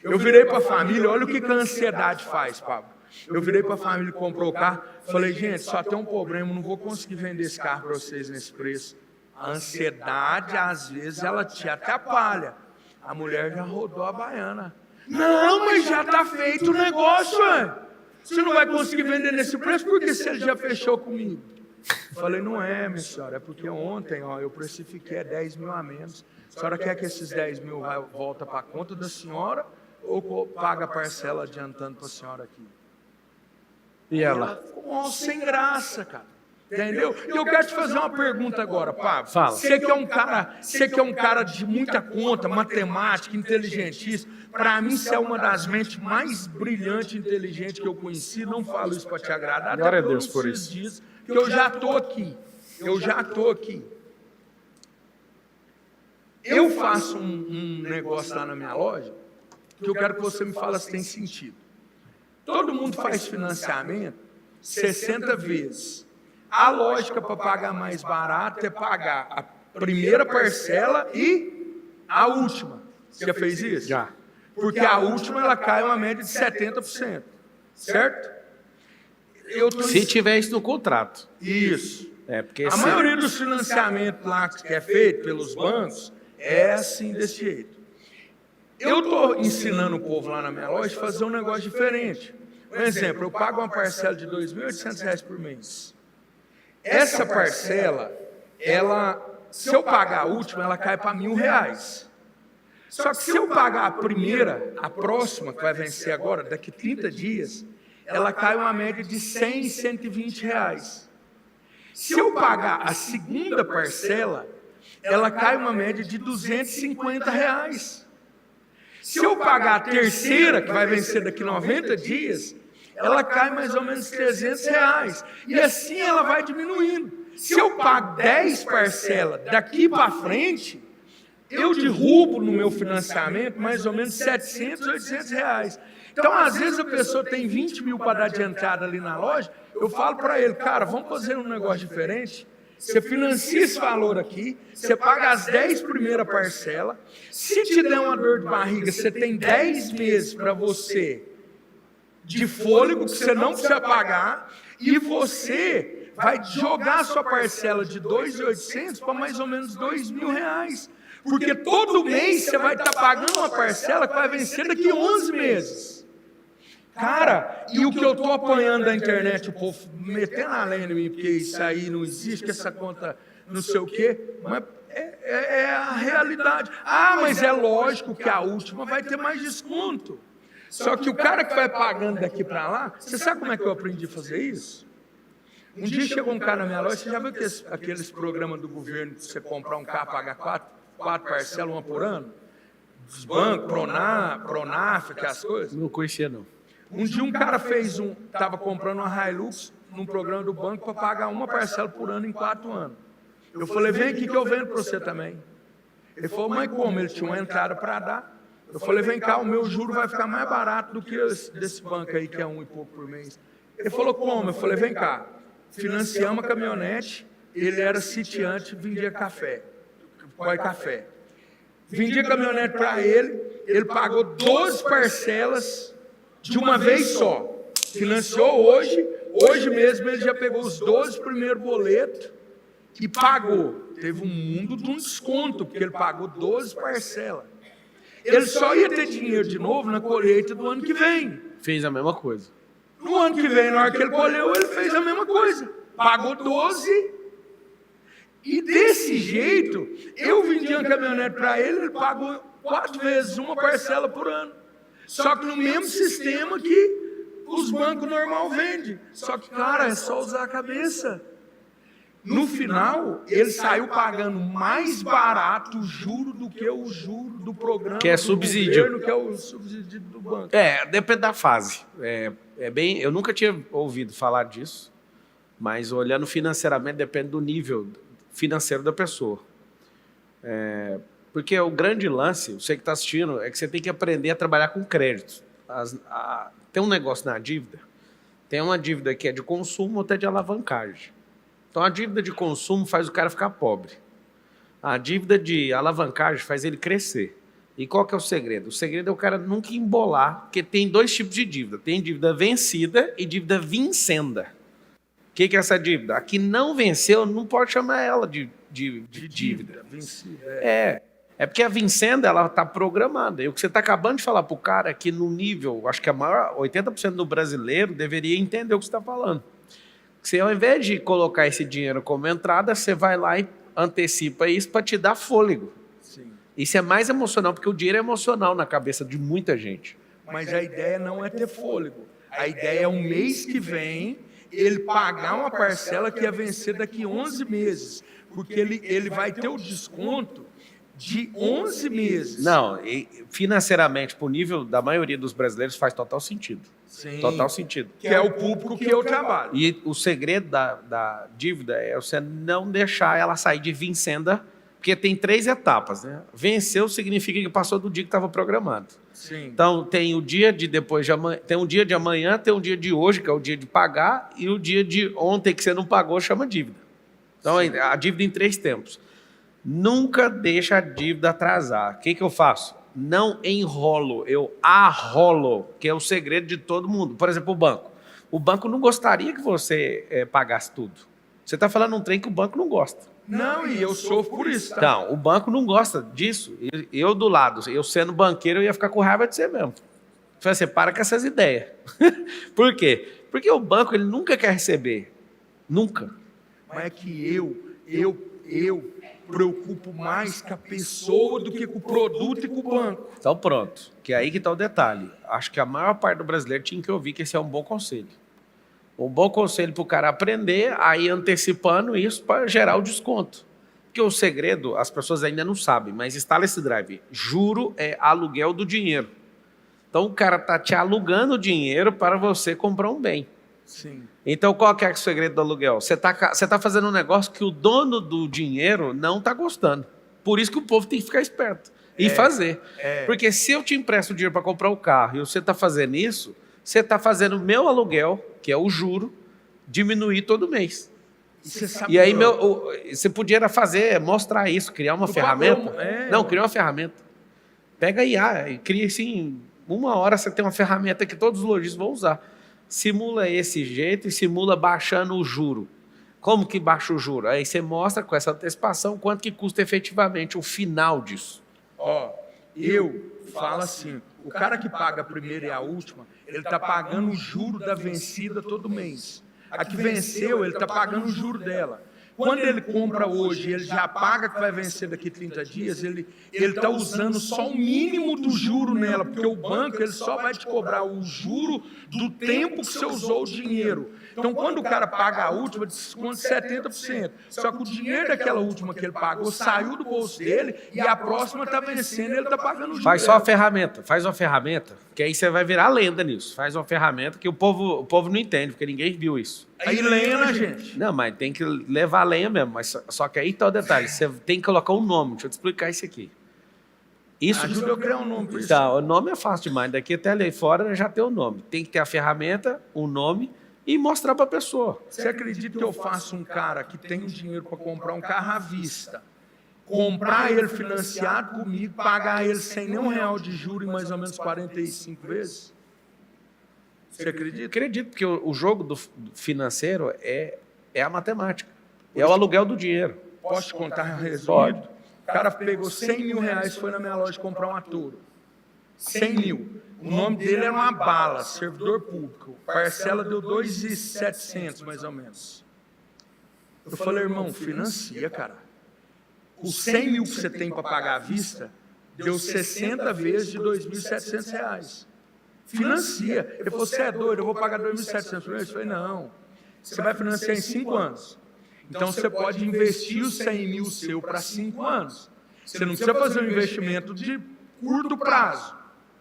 Eu virei para a família, olha o que a ansiedade faz, Pablo. Eu virei para a família que comprou o carro, falei: gente, só tem um problema, não vou conseguir vender esse carro para vocês nesse preço. A ansiedade, às vezes, ela te atrapalha. A mulher já rodou a baiana. Não, mas já está feito o negócio, ué. Você não vai conseguir vender nesse preço, porque se ele já fechou comigo. Eu falei: não é, minha senhora, é porque ontem eu precifiquei 10 mil a menos. A senhora quer que esses 10 mil volta para a conta da senhora ou paga a parcela adiantando para a senhora aqui? E ela? Ficou sem graça, cara. Entendeu? E eu quero te fazer uma pergunta agora, Pablo. Fala. Você que é um cara de muita conta, matemática, inteligentíssimo. Para mim, você é uma das mentes mais brilhantes e inteligentes que eu conheci. Não falo isso para te agradar. Glória a Deus por isso. Diz que eu já estou aqui. Eu faço um negócio lá na minha loja que eu quero que você me fale se tem sentido. Todo mundo faz financiamento 60 vezes. A lógica para pagar mais barato é pagar a primeira parcela e a última. Você já fez isso? Já. Porque a última ela cai uma média de 70%. Certo? Se tiver isso no contrato. Isso. Porque a maioria dos financiamentos lá que é feito pelos bancos é assim, desse jeito. Eu estou ensinando o povo lá na minha loja a fazer um negócio diferente. Por exemplo, eu pago uma parcela de R$ 2.800 por mês. Essa parcela, se eu pagar a última, ela cai para R$ 1.000. Só que se eu pagar a primeira, a próxima, que vai vencer agora, daqui 30 dias, ela cai uma média de R$ 100 e R$ 120. Se eu pagar a segunda parcela, ela cai uma média de R$ 250. Se eu pagar a terceira, que vai vencer daqui 90 dias, ela cai mais ou menos R$300. E assim ela vai diminuindo. Se eu pago 10 parcelas daqui para frente, eu derrubo no meu financiamento mais ou menos R$700, R$800. Então, às vezes a pessoa tem 20 mil para dar de entrada ali na loja, eu falo para ele, cara, vamos fazer um negócio diferente. Você financia esse valor aqui, você paga as 10 primeiras parcelas. Se te der uma dor de barriga, você tem 10 meses para você de fôlego, que você não precisa pagar, e você vai jogar a sua parcela de 2.800 para mais ou menos R$2.000. Porque todo mês você vai estar pagando uma parcela que vai vencer daqui 11 meses. Cara, e o que eu estou apanhando da internet, o povo metendo a lenha em mim, porque isso aí não existe, que essa conta não sei o quê, mas é a realidade. Ah, mas é lógico que a última vai ter mais desconto. Só que o cara que vai pagando daqui para lá, você sabe como é que eu aprendi a fazer isso? Um dia chegou um cara na minha loja, você já viu aqueles programas do governo de você comprar um carro, pagar quatro parcelas, uma por ano? Dos bancos, Pronaf, aquelas coisas? Não conhecia, não. Um dia um cara estava comprando uma Hilux num programa do banco para pagar uma parcela por ano em 4 anos. Eu falei, vem aqui que eu vendo para você também. Ele falou, mas como? Ele tinha uma entrada para dar. Eu falei, vem cá, o meu juro vai ficar mais barato do que desse banco aí, que é 1 e pouco por mês. Ele falou, como? Eu falei, vem cá, financiamos a caminhonete, ele era sitiante, vendia café, café. Vendia caminhonete para ele pagou 12 parcelas de uma vez só. Financiou hoje mesmo ele já pegou os 12 primeiros boletos e pagou. Teve um mundo de um desconto, porque ele pagou 12 parcelas. Ele só ia ter dinheiro de novo na colheita do ano que vem. Fez a mesma coisa. No ano que vem, na hora que ele colheu, ele fez a mesma coisa. Pagou 12. E desse jeito, eu vendi uma caminhonete para ele pagou 4 vezes, uma parcela por ano. Só que no mesmo sistema que os bancos normal vendem. Só que, cara, é só usar a cabeça. No final, ele saiu pagando mais barato o juro do que o juro do programa que é subsídio. Governo, que é o subsídio do banco. Depende da fase. Eu nunca tinha ouvido falar disso, mas olhando financeiramente, depende do nível financeiro da pessoa. Porque o grande lance, você que está assistindo, é que você tem que aprender a trabalhar com crédito. Tem um negócio na dívida, tem uma dívida que é de consumo, outra é de alavancagem. Então, a dívida de consumo faz o cara ficar pobre. A dívida de alavancagem faz ele crescer. E qual que é o segredo? O segredo é o cara nunca embolar, porque tem 2 tipos de dívida. Tem dívida vencida e dívida vincenda. O que é essa dívida? A que não venceu, não pode chamar ela de dívida. Vencida. É porque a vincenda, ela está programada. E o que você está acabando de falar para o cara é que no nível, acho que a maior 80% do brasileiro deveria entender o que você está falando. Você, ao invés de colocar esse dinheiro como entrada, você vai lá e antecipa isso para te dar fôlego. Sim. Isso é mais emocional, porque o dinheiro é emocional na cabeça de muita gente. Mas a ideia não é ter fôlego. A ideia é um mês que vem, ele pagar uma parcela que ia vencer daqui 11 meses. Porque ele vai ter o desconto de 11 meses. Não, financeiramente, para o nível da maioria dos brasileiros, faz total sentido. Sim, total sentido. Que é o público que eu trabalho. E o segredo da dívida é você não deixar ela sair de vincenda, porque tem 3 etapas, né? Venceu significa que passou do dia que estava programado. Sim. Então, tem o dia de depois de amanhã, tem um dia de amanhã, tem um dia de hoje, que é o dia de pagar, e o dia de ontem que você não pagou chama dívida. Então, sim, a dívida em 3 tempos. Nunca deixa a dívida atrasar. O que eu faço? Não enrolo, eu arrolo, que é o segredo de todo mundo. Por exemplo, o banco. O banco não gostaria que você pagasse tudo. Você está falando um trem que o banco não gosta. Não, e eu sofro por isso. Tá? Então, o banco não gosta disso. Eu do lado, eu sendo banqueiro, eu ia ficar com raiva de você mesmo. Você para com essas ideias. Por quê? Porque o banco ele nunca quer receber. Nunca. Mas é que eu preocupo mais com a pessoa do que com o produto e com o banco. Então pronto, que é aí que está o detalhe. Acho que a maior parte do brasileiro tinha que ouvir que esse é um bom conselho. Um bom conselho para o cara aprender, aí antecipando isso para gerar o desconto. Porque o segredo, as pessoas ainda não sabem, mas instala esse drive. Juro é aluguel do dinheiro. Então o cara está te alugando dinheiro para você comprar um bem. Sim. Então qual que é o segredo do aluguel? Você tá fazendo um negócio que o dono do dinheiro não está gostando. Por isso que o povo tem que ficar esperto e fazer. Porque se eu te empresto dinheiro para comprar o carro e você está fazendo isso, você está fazendo o meu aluguel, que é o juro, diminuir todo mês. E aí você podia fazer, mostrar isso, criar uma ferramenta. Criar uma ferramenta. Pega a IA e cria assim, 1 hora você tem uma ferramenta que todos os lojistas vão usar. Simula esse jeito e simula baixando o juro. Como que baixa o juro? Aí você mostra com essa antecipação quanto que custa efetivamente o final disso. Eu falo assim, o cara que paga a primeira e a última, ele está pagando o juro da vencida todo mês. A que venceu, ele está pagando o juro dela. Quando ele compra hoje, ele já paga que vai vencer daqui 30 dias, ele está usando só o mínimo do juro nela, porque o banco ele só vai te cobrar o juro do tempo que você usou o dinheiro. Então, quando o cara paga a última, desconta 70%. Só que o dinheiro daquela última que ele pagou saiu do bolso dele e a próxima está vencendo e ele está pagando o juro. Faz só a ferramenta, que aí você vai virar lenda nisso. Faz uma ferramenta que o povo não entende, porque ninguém viu isso. Aí lenha na gente. Não, mas tem que levar a lenha mesmo. Mas só que aí tá o detalhe, você tem que colocar um nome. Deixa eu te explicar isso aqui. Isso ajuda eu a criar um nome para isso. Tá, o nome é fácil demais. Daqui até ali fora já tem o nome. Tem que ter a ferramenta, o nome e mostrar para a pessoa. Você acredita que eu faço um cara que tem dinheiro para comprar um carro à vista, comprar ele financiado comigo, pagar ele sem nenhum real de juros em mais ou menos 45 vezes? Você acredita? Acredito, porque o jogo do financeiro é a matemática. É o aluguel do dinheiro. Posso te contar resumido? O cara pegou 100 mil reais e foi na minha loja comprar uma Toro. 100 mil. O nome dele era uma bala, servidor público. Parcela deu 2.700, mais ou menos. Eu falei, irmão, financia, cara. Os 100 mil que você tem para pagar à vista, deu 60 vezes de 2.700 reais. Financia. Ele falou, você é doido, eu vou pagar 2.700 por mês? Eu falei, não. Você vai financiar em 5 anos. Então, você pode investir os 100 mil seu para 5 anos. Você não precisa fazer um investimento de curto prazo.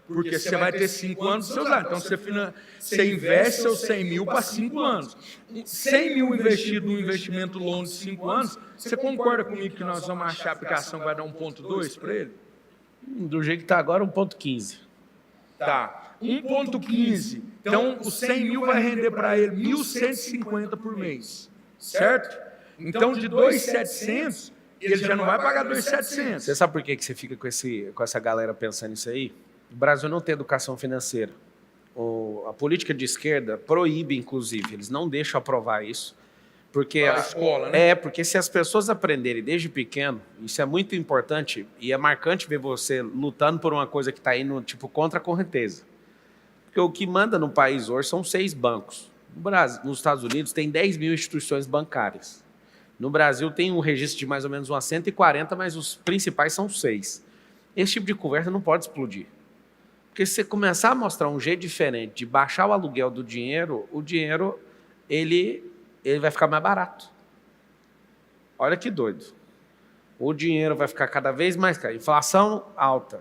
Porque você vai ter 5 anos para usar. Então, você investe seus 100 mil para 5 anos. 100 mil investido num investimento longo de 5 anos, você concorda comigo que nós vamos achar a aplicação que vai dar 1,2 para ele? Do jeito que está agora, 1,15. Tá. 1,15. Então, os 100 mil vai render para ele 1.150 por mês. Certo? Então, de 2.700, ele já não vai pagar 2.700. Você sabe por que você fica com essa galera pensando nisso aí? O Brasil não tem educação financeira. A política de esquerda proíbe, inclusive, eles não deixam aprovar isso. Porque a escola, né? Porque se as pessoas aprenderem desde pequeno, isso é muito importante e é marcante ver você lutando por uma coisa que está indo tipo contra a correnteza. Porque o que manda no país hoje são 6 bancos. No Brasil, nos Estados Unidos tem 10 mil instituições bancárias. No Brasil tem um registro de mais ou menos umas 140, mas os principais são 6. Esse tipo de conversa não pode explodir. Porque se você começar a mostrar um jeito diferente de baixar o aluguel do dinheiro, o dinheiro ele vai ficar mais barato. Olha que doido. O dinheiro vai ficar cada vez mais caro. Inflação alta.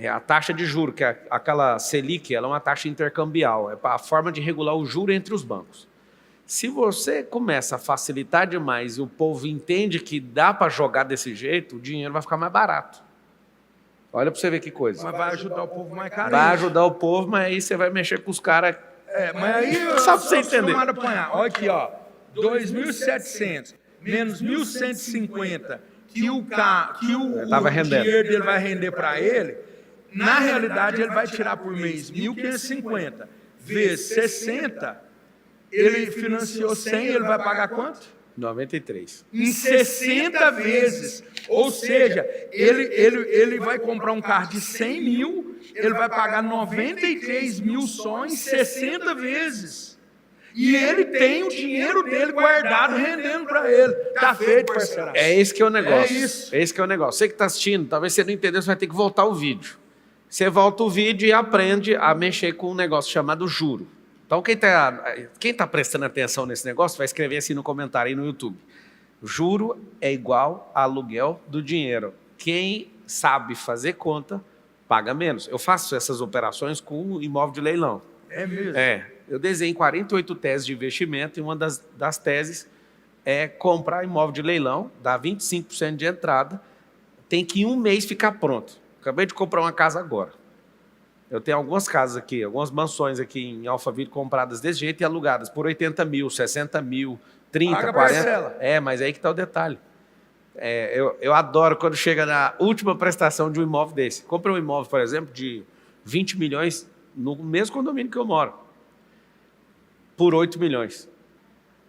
A taxa de juros, que é aquela Selic, ela é uma taxa intercambial. É a forma de regular o juro entre os bancos. Se você começa a facilitar demais e o povo entende que dá para jogar desse jeito, o dinheiro vai ficar mais barato. Olha para você ver que coisa. Mas vai ajudar o povo mais carente. Vai ajudar o povo, mas aí você vai mexer com os caras. Mas aí só para você entender. Olha aqui, ó. 2.700 menos 1.150 que o dinheiro dele vai render para ele, na realidade ele vai tirar por mês 1.550 vezes 60, ele financiou 100, ele vai pagar quanto? 93. Em 60 vezes. Ou seja, ele vai comprar um carro de 100 mil, ele vai pagar 93 mil só em 60 vezes. E ele tem o dinheiro dele guardado, rendendo para ele. Tá feito, parceiro. É esse que é o negócio. É isso. É esse que é o negócio. Você que está assistindo, talvez você não entendeu, você vai ter que voltar o vídeo. Você volta o vídeo e aprende a mexer com um negócio chamado juro. Então, quem tá prestando atenção nesse negócio vai escrever assim no comentário aí no YouTube. Juro é igual a aluguel do dinheiro. Quem sabe fazer conta, paga menos. Eu faço essas operações com imóvel de leilão. É mesmo? Eu desenhei 48 teses de investimento e uma das teses é comprar imóvel de leilão, dá 25% de entrada, tem que em um mês ficar pronto. Acabei de comprar uma casa agora. Eu tenho algumas casas aqui, algumas mansões aqui em Alphaville compradas desse jeito e alugadas por 80 mil, 60 mil, 30, Paga 40. parcela. Mas aí que está o detalhe. Eu adoro quando chega na última prestação de um imóvel desse. Comprei um imóvel, por exemplo, de 20 milhões no mesmo condomínio que eu moro, por 8 milhões.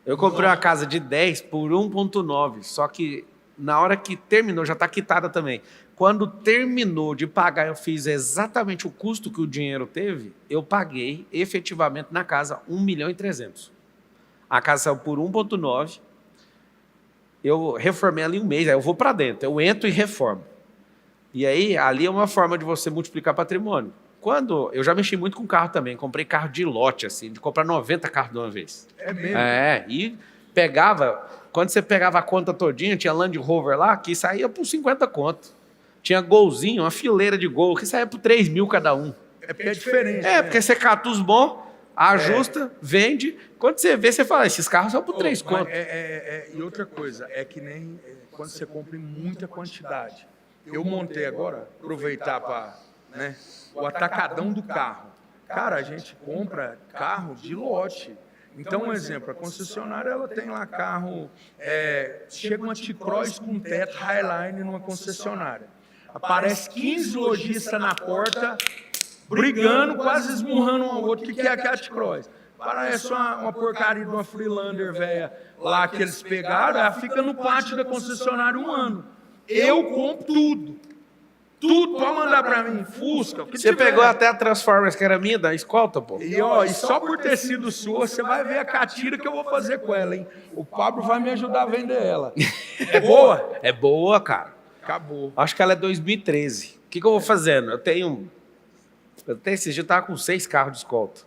Eu comprei uma casa de 10 por 1,9, só que na hora que terminou, já está quitada também. Quando terminou de pagar, eu fiz exatamente o custo que o dinheiro teve, eu paguei efetivamente na casa 1.300.000. A casa saiu por 1,9, eu reformei ali um mês, aí eu vou para dentro, eu entro e reformo. E aí, ali é uma forma de você multiplicar patrimônio. Eu já mexi muito com carro também, comprei carro de lote, assim, de comprar 90 carros de uma vez. É mesmo? E quando você pegava a conta todinha, tinha Land Rover lá, que saía por 50 conto. Tinha Golzinho, uma fileira de Gol, que saía por 3 mil cada um. É porque é diferente. Né? Porque você cata os bons, ajusta, vende. Quando você vê, você fala, esses carros são por 3 conto. E outra coisa, é que nem quando você compra em muita quantidade. Eu montei agora, aproveitar para... o atacadão do carro. Cara, a gente compra carro de lote. Então, um exemplo, a concessionária ela tem lá carro, chega uma T-Cross com teto Highline numa concessionária. Aparece 15 lojistas na porta, brigando, quase esmurrando um ao outro. O que é aquela T-Cross? Parece uma porcaria de uma Freelander velha lá que eles pegaram, ela fica no pátio da concessionária um ano. Eu compro tudo. Tudo pode mandar pra mim, Fusca. Você pegou até a Transformers, que era minha, da escolta, pô. E só por ter sido sua, você vai ver a catira que eu vou fazer com ela, hein? O Pablo vai me ajudar a vender ela. É boa? É boa, cara. Acabou. Acho que ela é 2013. O que eu vou fazendo? Eu tenho esses dias eu tava com 6 carros de escolta.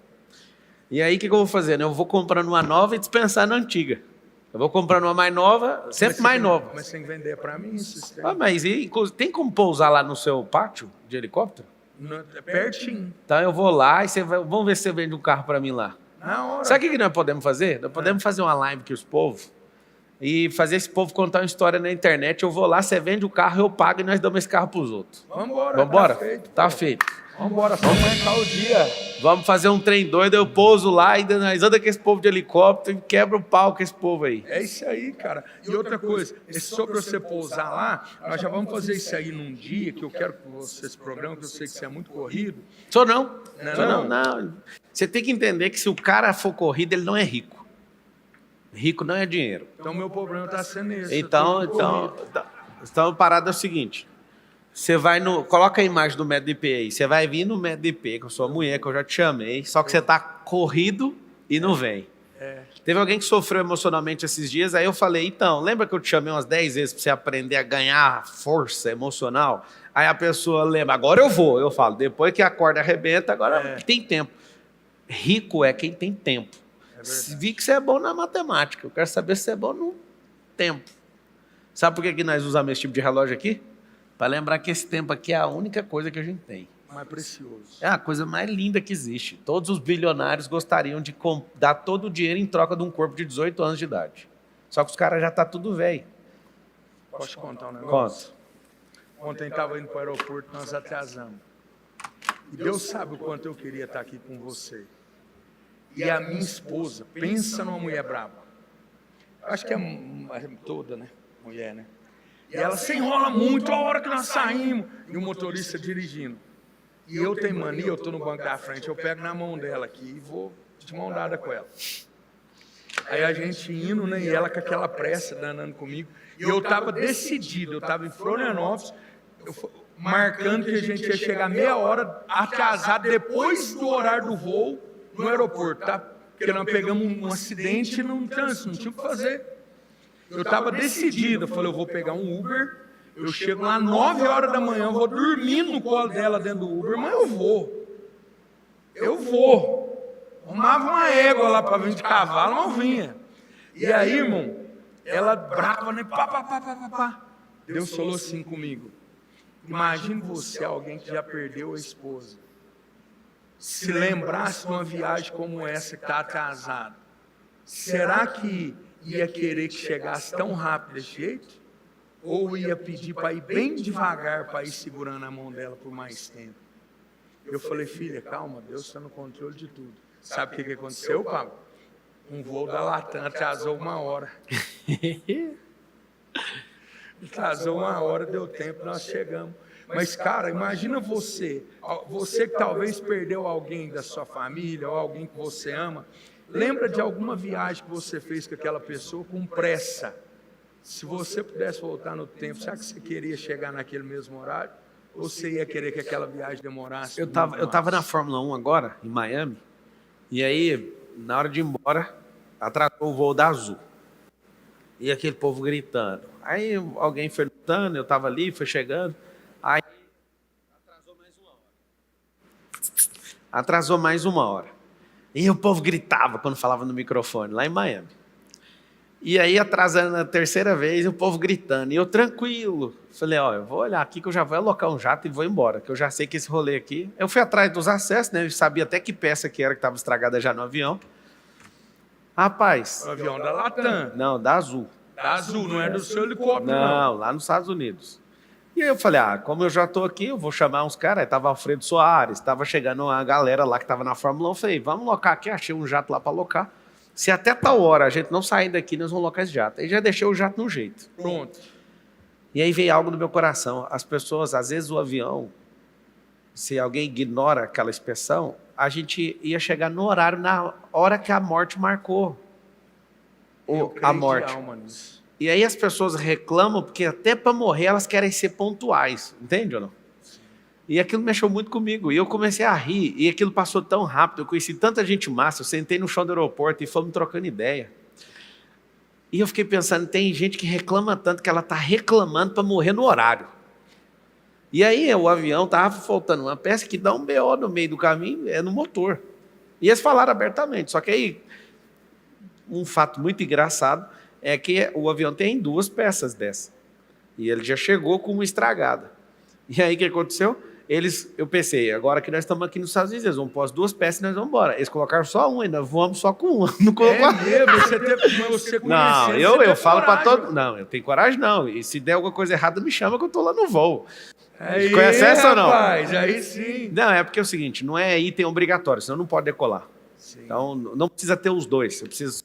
E aí, o que eu vou fazendo? Eu vou comprando uma nova e dispensando a antiga. Eu vou comprando uma mais nova, sempre mais nova. Mas tem que vender para mim isso. Mas tem como pousar lá no seu pátio de helicóptero? É pertinho. Então eu vou lá e vamos ver se você vende um carro para mim lá. Na hora. Sabe o que nós podemos fazer? Nós podemos fazer uma live com os povos e fazer esse povo contar uma história na internet. Eu vou lá, você vende o carro, eu pago e nós damos esse carro para os outros. Vambora? Tá feito. Vambora, vamos marcar o dia. Vamos fazer um trem doido, eu pouso lá e nós andamos com esse povo de helicóptero e quebra o pau com esse povo aí. É isso aí, cara. E outra coisa, sobre você pousar lá, nós já vamos fazer isso aí num dia que eu quero com você esse programa, que eu sei que você é muito corrido. Não. Você tem que entender que se o cara for corrido, ele não é rico. Rico não é dinheiro. Então meu problema está sendo esse. Então a parada é o seguinte. Você vai coloca a imagem do método IP aí. Você vai vir no método IP com a sua mulher, que eu já te chamei, só que você tá corrido e não vem. Teve alguém que sofreu emocionalmente esses dias, aí eu falei, então, lembra que eu te chamei umas 10 vezes para você aprender a ganhar força emocional? Aí a pessoa lembra, agora eu vou. Eu falo, depois que a corda arrebenta, agora tem tempo. Rico é quem tem tempo. Vi que você é bom na matemática, eu quero saber se você é bom no tempo. Sabe por que nós usamos esse tipo de relógio aqui? Para lembrar que esse tempo aqui é a única coisa que a gente tem. Mais precioso. É a coisa mais linda que existe. Todos os bilionários gostariam de dar todo o dinheiro em troca de um corpo de 18 anos de idade. Só que os caras já estão tudo velho. Posso te contar um negócio? Conta. Ontem estava indo para o aeroporto, nós atrasamos. E Deus sabe o quanto eu queria estar aqui com você. E a minha esposa, pensa numa mulher brava. Acho que é toda, né? Mulher, né? E ela se enrola muito a hora que nós saímos. E o motorista dirigindo. E eu tenho mania, eu estou no banco da frente, eu pego na mão dela aqui e vou de mão dada com ela. Aí a gente indo, né? E ela com aquela pressa, danando comigo. E eu estava decidido, eu estava em Florianópolis, marcando que a gente ia chegar meia hora atrasado, depois do horário do voo, no aeroporto, tá? Porque nós pegamos um acidente no trânsito, não tinha o que fazer. Eu estava decidido, eu falei, eu vou pegar um Uber, eu chego lá 9 horas da manhã, eu vou dormir no colo dela dentro do Uber, mas eu vou. Arrumava uma égua lá para vir de cavalo, mas eu vinha. E aí, irmão, ela brava, né? Pá, pá, pá, pá, pá, pá. Deus falou assim comigo: imagine você, alguém que já perdeu a esposa, se lembrasse de uma viagem como essa que está casado, será que ia querer que chegasse tão rápido desse jeito? Ou ia pedir para ir bem devagar, para ir segurando a mão dela por mais tempo? Eu falei: filha, calma, Deus está no controle de tudo. Sabe o que aconteceu, Pablo? Um voo da Latam atrasou 1 hora. Atrasou 1 hora, deu tempo, nós chegamos. Mas, cara, imagina você que talvez perdeu alguém da sua família, ou alguém que você ama. Lembra de alguma viagem que você fez com aquela pessoa com pressa? Se você pudesse voltar no tempo, será que você queria chegar naquele mesmo horário? Ou você ia querer que aquela viagem demorasse? Eu tava na Fórmula 1 agora, em Miami, e aí, na hora de ir embora, atrasou o voo da Azul. E aquele povo gritando. Aí alguém foi lutando, eu tava ali, foi chegando. Aí atrasou mais uma hora. E o povo gritava quando falava no microfone, lá em Miami. E aí, atrasando a terceira vez, o povo gritando. E eu tranquilo. Falei, ó, eu vou olhar aqui que eu já vou alocar um jato e vou embora, que eu já sei que esse rolê aqui... Eu fui atrás dos acessos, né? Eu sabia até que peça que era que estava estragada já no avião. Rapaz... O avião da Latam. Não, da Azul. Da Azul, não é do seu helicóptero, não. Lá nos Estados Unidos. E aí eu falei, como eu já estou aqui, eu vou chamar uns caras. Aí tava Alfredo Soares, tava chegando uma galera lá que tava na Fórmula 1. Eu falei, vamos locar aqui, achei um jato lá para locar. Se até tal hora a gente não sair daqui, nós vamos locar esse jato. Aí já deixei o jato no jeito. Pronto. E aí veio algo no meu coração. As pessoas, às vezes o avião, se alguém ignora aquela inspeção, a gente ia chegar no horário, na hora que a morte marcou. A morte. E aí as pessoas reclamam, porque até para morrer elas querem ser pontuais. Entende ou não? E aquilo mexeu muito comigo. E eu comecei a rir. E aquilo passou tão rápido. Eu conheci tanta gente massa. Eu sentei no chão do aeroporto e fomos trocando ideia. E eu fiquei pensando, tem gente que reclama tanto que ela está reclamando para morrer no horário. E aí o avião estava faltando uma peça que dá um BO no meio do caminho, é no motor. E eles falaram abertamente. Só que aí, um fato muito engraçado é que o avião tem 2 peças dessa. E ele já chegou com uma estragada. E aí o que aconteceu? Eu pensei, agora que nós estamos aqui nos Estados Unidos, eles vão pôr as 2 peças e nós vamos embora. Eles colocaram só uma e nós voamos só com uma. Não colocou você não, eu falo para todo... Não, eu tenho coragem não. E se der alguma coisa errada, me chama que eu estou lá no voo. Aí, conhece essa ou não? Rapaz, aí sim. Não, é porque é o seguinte, não é item obrigatório, senão não pode decolar. Sim. Então, não precisa ter os 2, você precisa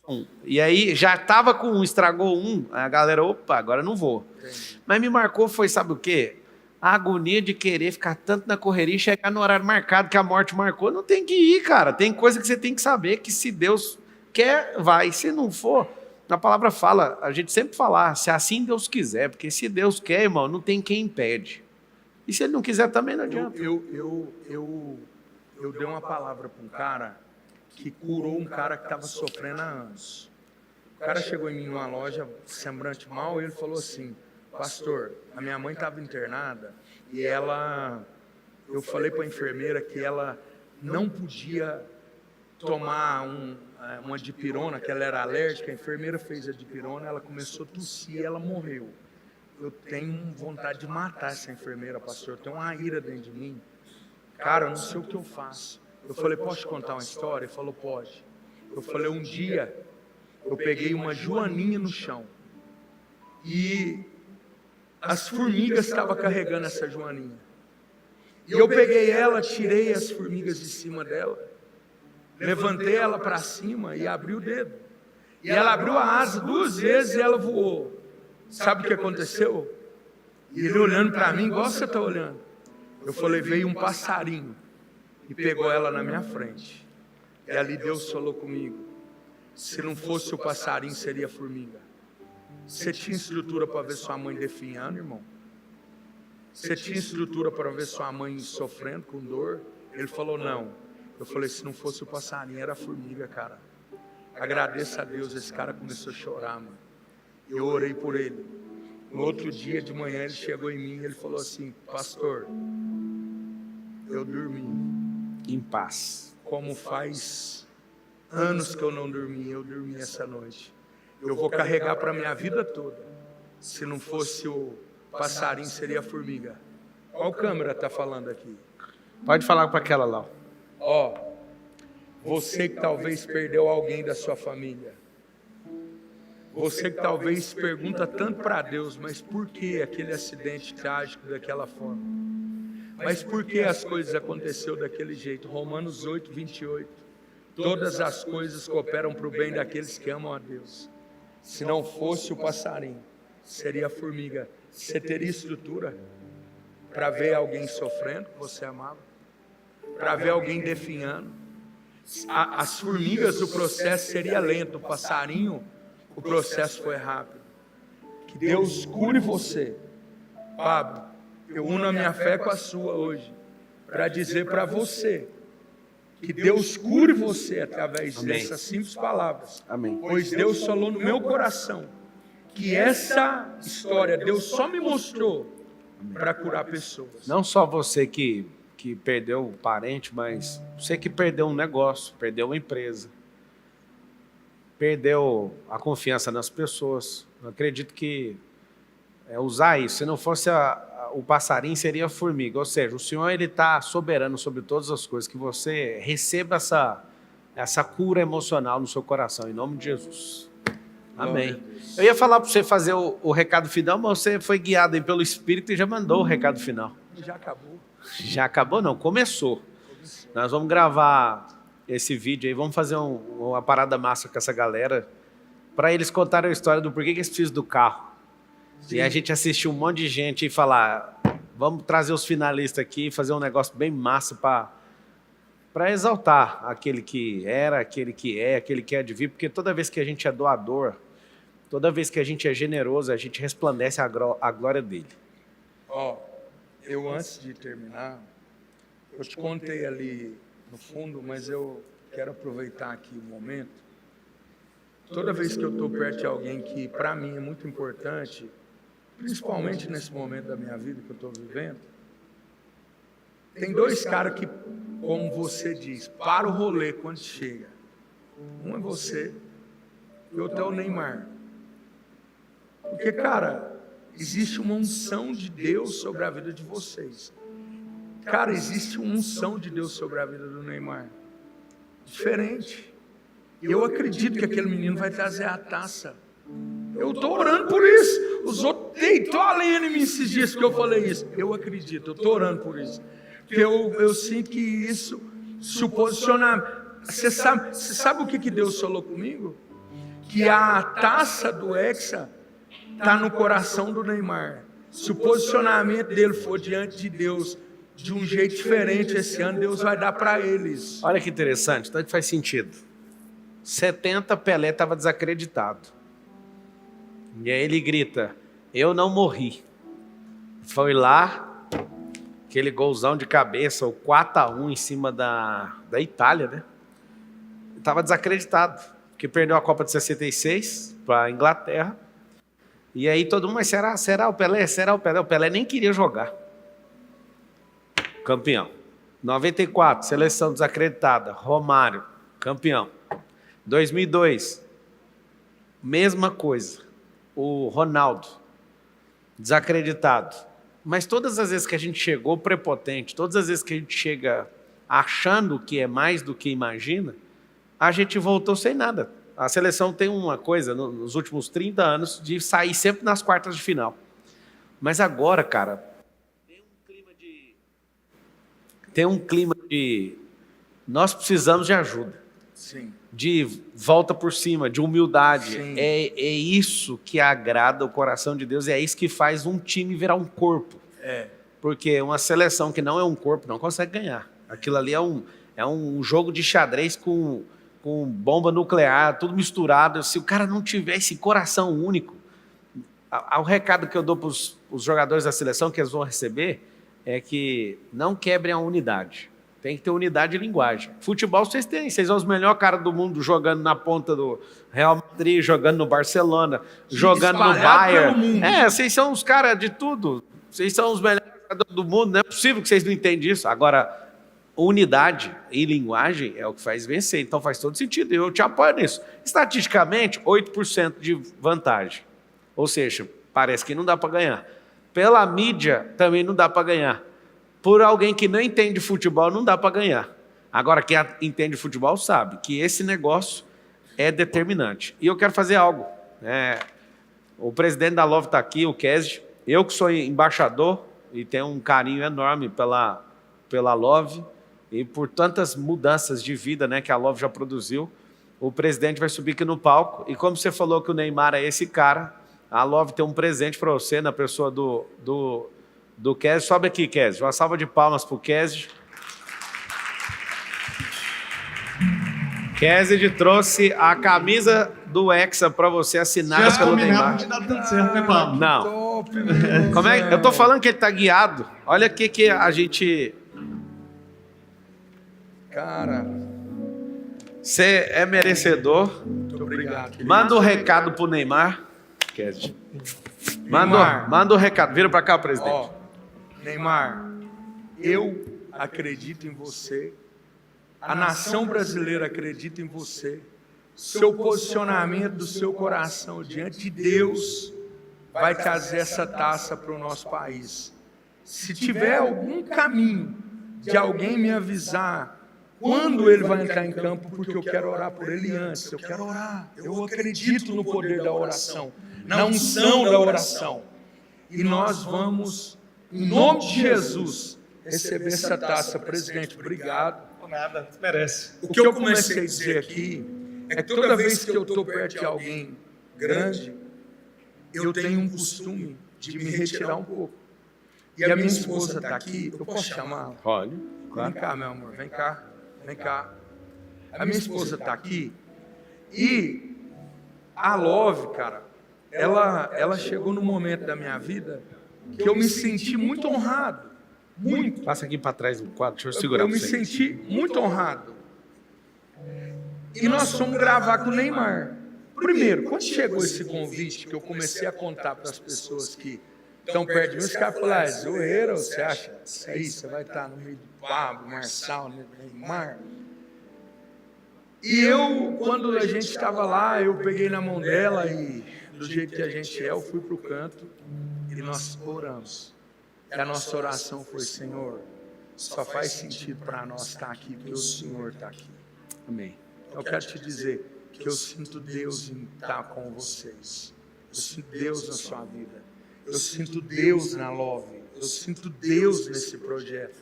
um. E aí, já estava com um, estragou um, a galera, opa, agora não vou. Entendi. Mas me marcou foi, sabe o quê? A agonia de querer ficar tanto na correria e chegar no horário marcado que a morte marcou, não tem que ir, cara. Tem coisa que você tem que saber que se Deus quer, vai. Se não for, a palavra fala, a gente sempre fala, se assim Deus quiser, porque se Deus quer, irmão, não tem quem impede. E se ele não quiser também, não adianta. Eu dei uma palavra para um cara que curou um cara que estava sofrendo há anos. O cara chegou em mim numa loja, semblante mal, e ele falou assim, pastor, a minha mãe estava internada e eu falei para a enfermeira que ela não podia tomar uma dipirona, que ela era alérgica, a enfermeira fez a dipirona, ela começou a tossir e ela morreu. Eu tenho vontade de matar essa enfermeira, pastor, eu tenho uma ira dentro de mim. Cara, eu não sei o que eu faço. Eu falei, posso te contar uma história? Ele falou, pode. Eu falei, um dia eu peguei uma joaninha no chão e as formigas estavam carregando essa joaninha. E eu peguei ela, tirei as formigas de cima dela, levantei ela para cima e abri o dedo. E ela abriu a asa 2 vezes e ela voou. Sabe o que aconteceu? E ele olhando para mim, igual você está olhando. Eu falei, veio um passarinho e pegou ela na minha frente. E ali Deus falou comigo, se não fosse o passarinho, seria a formiga. Você tinha estrutura para ver sua mãe definhando, irmão? Você tinha estrutura para ver sua mãe sofrendo com dor? Ele falou, não. Eu falei, se não fosse o passarinho, era a formiga, cara. Agradeça a Deus, esse cara começou a chorar, mano. Eu orei por ele. No outro dia de manhã ele chegou em mim e ele falou assim, pastor, eu dormi em paz. Como faz anos que eu não dormi, eu dormi essa noite. eu vou carregar para a minha vida toda. Se não fosse o passarinho, seria a formiga. Qual câmera está falando aqui? Pode falar para aquela lá. Ó, você que talvez perdeu alguém da sua família. Você que talvez pergunta tanto para Deus, mas por que aquele acidente trágico daquela forma? Mas por que as coisas aconteceram daquele jeito? Romanos 8, 28. Todas as coisas cooperam para o bem daqueles que amam a Deus. Se não fosse o passarinho, seria a formiga. Você teria estrutura para ver alguém sofrendo que você amava? Para ver alguém definhando? As formigas, o processo seria lento. O passarinho, o processo foi rápido. Que Deus cure você. Pablo, eu uno a minha fé com a sua hoje, para dizer para você, que Deus cure você através dessas simples palavras. Amém. Pois Deus falou no meu coração, que essa história Deus só me mostrou para curar pessoas. Não só você que perdeu um parente, mas você que perdeu um negócio, perdeu uma empresa, perdeu a confiança nas pessoas. Eu acredito que usar isso, se não fosse o passarinho, seria a formiga. Ou seja, o Senhor está soberano sobre todas as coisas, que você receba essa cura emocional no seu coração, em nome de Jesus. Amém. Eu ia falar para você fazer o recado final, mas você foi guiado aí pelo Espírito e já mandou o recado final. Já acabou. Já acabou? Não, começou. Nós vamos gravar esse vídeo aí, vamos fazer uma parada massa com essa galera, para eles contarem a história do porquê que eles precisam do carro. Sim. E a gente assistir um monte de gente e falar, vamos trazer os finalistas aqui e fazer um negócio bem massa para exaltar aquele que era, aquele que é, aquele que é de vir, porque toda vez que a gente é doador, toda vez que a gente é generoso, a gente resplandece a glória dele. Ó, eu antes de terminar, eu te contei ali no fundo, mas eu quero aproveitar aqui o momento. Toda vez que eu estou perto de alguém que para mim é muito importante, principalmente nesse momento da minha vida que eu estou vivendo, tem dois caras que, como você diz, para o rolê quando chega. Um é você e outro é o Neymar. Porque, cara, existe uma unção de Deus sobre a vida de vocês. Cara, existe uma unção de Deus sobre a vida do Neymar. Diferente. E eu acredito que aquele menino vai trazer a taça. Eu estou orando por isso. Os outros deitou a lenha em mim esses dias que eu falei isso. Eu acredito, eu estou orando por isso. Porque eu sinto que isso, se o posicionamento... Você sabe o que Deus falou comigo? Que a taça do Hexa está no coração do Neymar. Se o posicionamento dele for diante de Deus de um jeito diferente esse ano, Deus vai dar para eles. Olha que interessante, então faz sentido. 70, Pelé estava desacreditado. E aí ele grita, eu não morri. Foi lá, aquele golzão de cabeça, o 4-1 em cima da Itália, né? Estava desacreditado, porque perdeu a Copa de 66 para a Inglaterra. E aí todo mundo, mas será o Pelé? Será o Pelé? O Pelé nem queria jogar. Campeão. 94, seleção desacreditada. Romário, campeão. 2002, mesma coisa. O Ronaldo, desacreditado. Mas todas as vezes que a gente chegou prepotente, todas as vezes que a gente chega achando que é mais do que imagina, a gente voltou sem nada. A seleção tem uma coisa, nos últimos 30 anos, de sair sempre nas quartas de final. Mas agora, cara, tem um clima de nós precisamos de ajuda. Sim. De volta por cima, de humildade. Sim. É isso que agrada o coração de Deus, e é isso que faz um time virar um corpo. Porque uma seleção que não é um corpo não consegue ganhar. Aquilo ali é um jogo de xadrez com bomba nuclear, tudo misturado. Se o cara não tiver esse coração único, o recado que eu dou para os jogadores da seleção que eles vão receber é que não quebrem a unidade. Tem que ter unidade de linguagem. Futebol vocês têm, vocês são os melhores caras do mundo jogando na ponta do Real Madrid, jogando no Barcelona, jogando no Bayern. Vocês são os caras de tudo. Vocês são os melhores jogadores do mundo. Não é possível que vocês não entendam isso. Agora, unidade e linguagem é o que faz vencer, então faz todo sentido, eu te apoio nisso. Estatisticamente, 8% de vantagem, ou seja, parece que não dá para ganhar. Pela mídia, também não dá para ganhar. Por alguém que não entende futebol, não dá para ganhar. Agora, quem entende futebol sabe que esse negócio é determinante. E eu quero fazer algo. O presidente da LOV está aqui, o Kesi, eu que sou embaixador e tenho um carinho enorme pela LOV, e por tantas mudanças de vida, né, que a LOV já produziu, o presidente vai subir aqui no palco, e como você falou que o Neymar é esse cara, a LOV tem um presente para você na pessoa do Kesi. Sobe aqui, Kesi. Uma salva de palmas para o Kesi. Kesi trouxe a camisa do Hexa para você assinar pelo Neymar. Não dá tanto certo, né, Pablo? Não. Como é? Eu tô falando que ele tá guiado. Olha o que a gente... Cara, você é merecedor. muito obrigado. Manda um recado pro Neymar. Kesi. Manda um recado. Vira para cá, presidente. Ó, Neymar, eu acredito em você. A nação brasileira acredita em você. Seu posicionamento do seu coração diante de Deus vai trazer essa taça para o nosso país. Se tiver algum caminho de alguém me avisar quando ele vai entrar em campo, porque eu quero orar por ele antes, eu quero orar. Eu acredito no poder da oração, na unção da oração. E nós vamos, em nome de Jesus, receber essa taça. Presidente, obrigado. Nada, merece. O que eu comecei a dizer aqui é que toda vez que eu estou perto de alguém grande, eu tenho um costume de me retirar um pouco. E a minha esposa está aqui, eu posso chamá-la? Olha. Vem cá, meu amor, vem cá, vem cá. A minha esposa está aqui e a Love, cara, ela chegou num momento da minha vida que eu me senti muito honrado. Muito. Passa aqui para trás do quadro, deixa eu segurar Eu me você. senti muito honrado. E nós fomos gravar com o Neymar. Primeiro, quando chegou esse convite, que eu comecei a contar para as pessoas que estão perto de mim, os caras falaram, zoeira, você acha? Isso aí, você vai estar no meio do Pablo, Marçal, Neymar. E eu, quando a gente estava lá, eu peguei na mão dela e, do jeito que a gente é, eu fui para o canto e nós oramos. E a nossa oração foi, Senhor, só faz sentido para nós estar aqui, porque o Senhor está aqui. Amém. Eu quero te dizer que eu sinto Deus em estar com vocês. Eu sinto Deus na sua vida. Eu sinto Deus na Love. Eu sinto Deus nesse projeto.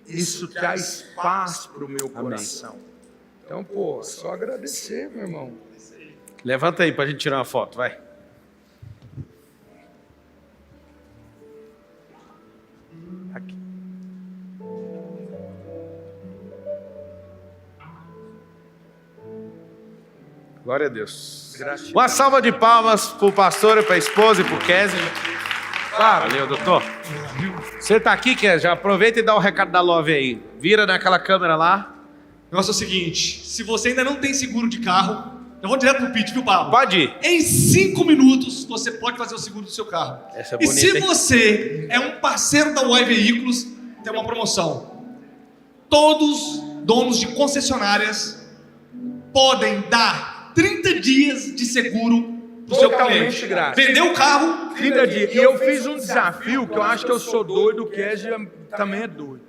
Isso traz paz para o meu coração. Então, pô, só agradecer, meu irmão. Levanta aí para a gente tirar uma foto, vai. Aqui. Glória a Deus. Gratidão. Uma salva de palmas para o pastor, para a esposa e para o Kesi. Valeu, doutor. Você está aqui, Kesi? Já aproveita e dá o recado da Love aí. Vira naquela câmera lá. O negócio é o seguinte, se você ainda não tem seguro de carro, eu vou direto pro pitch, viu, Pablo? Pode ir. Em 5 minutos, você pode fazer o seguro do seu carro. Essa é E bonita, se hein? você é um parceiro da Uai Veículos, tem uma promoção. Todos donos de concessionárias podem dar 30 dias de seguro pro seu Totalmente cliente. grátis. Vendeu o carro, 30 dias. E eu fiz um desafio que eu acho que eu sou doido, o Kesi também é doido.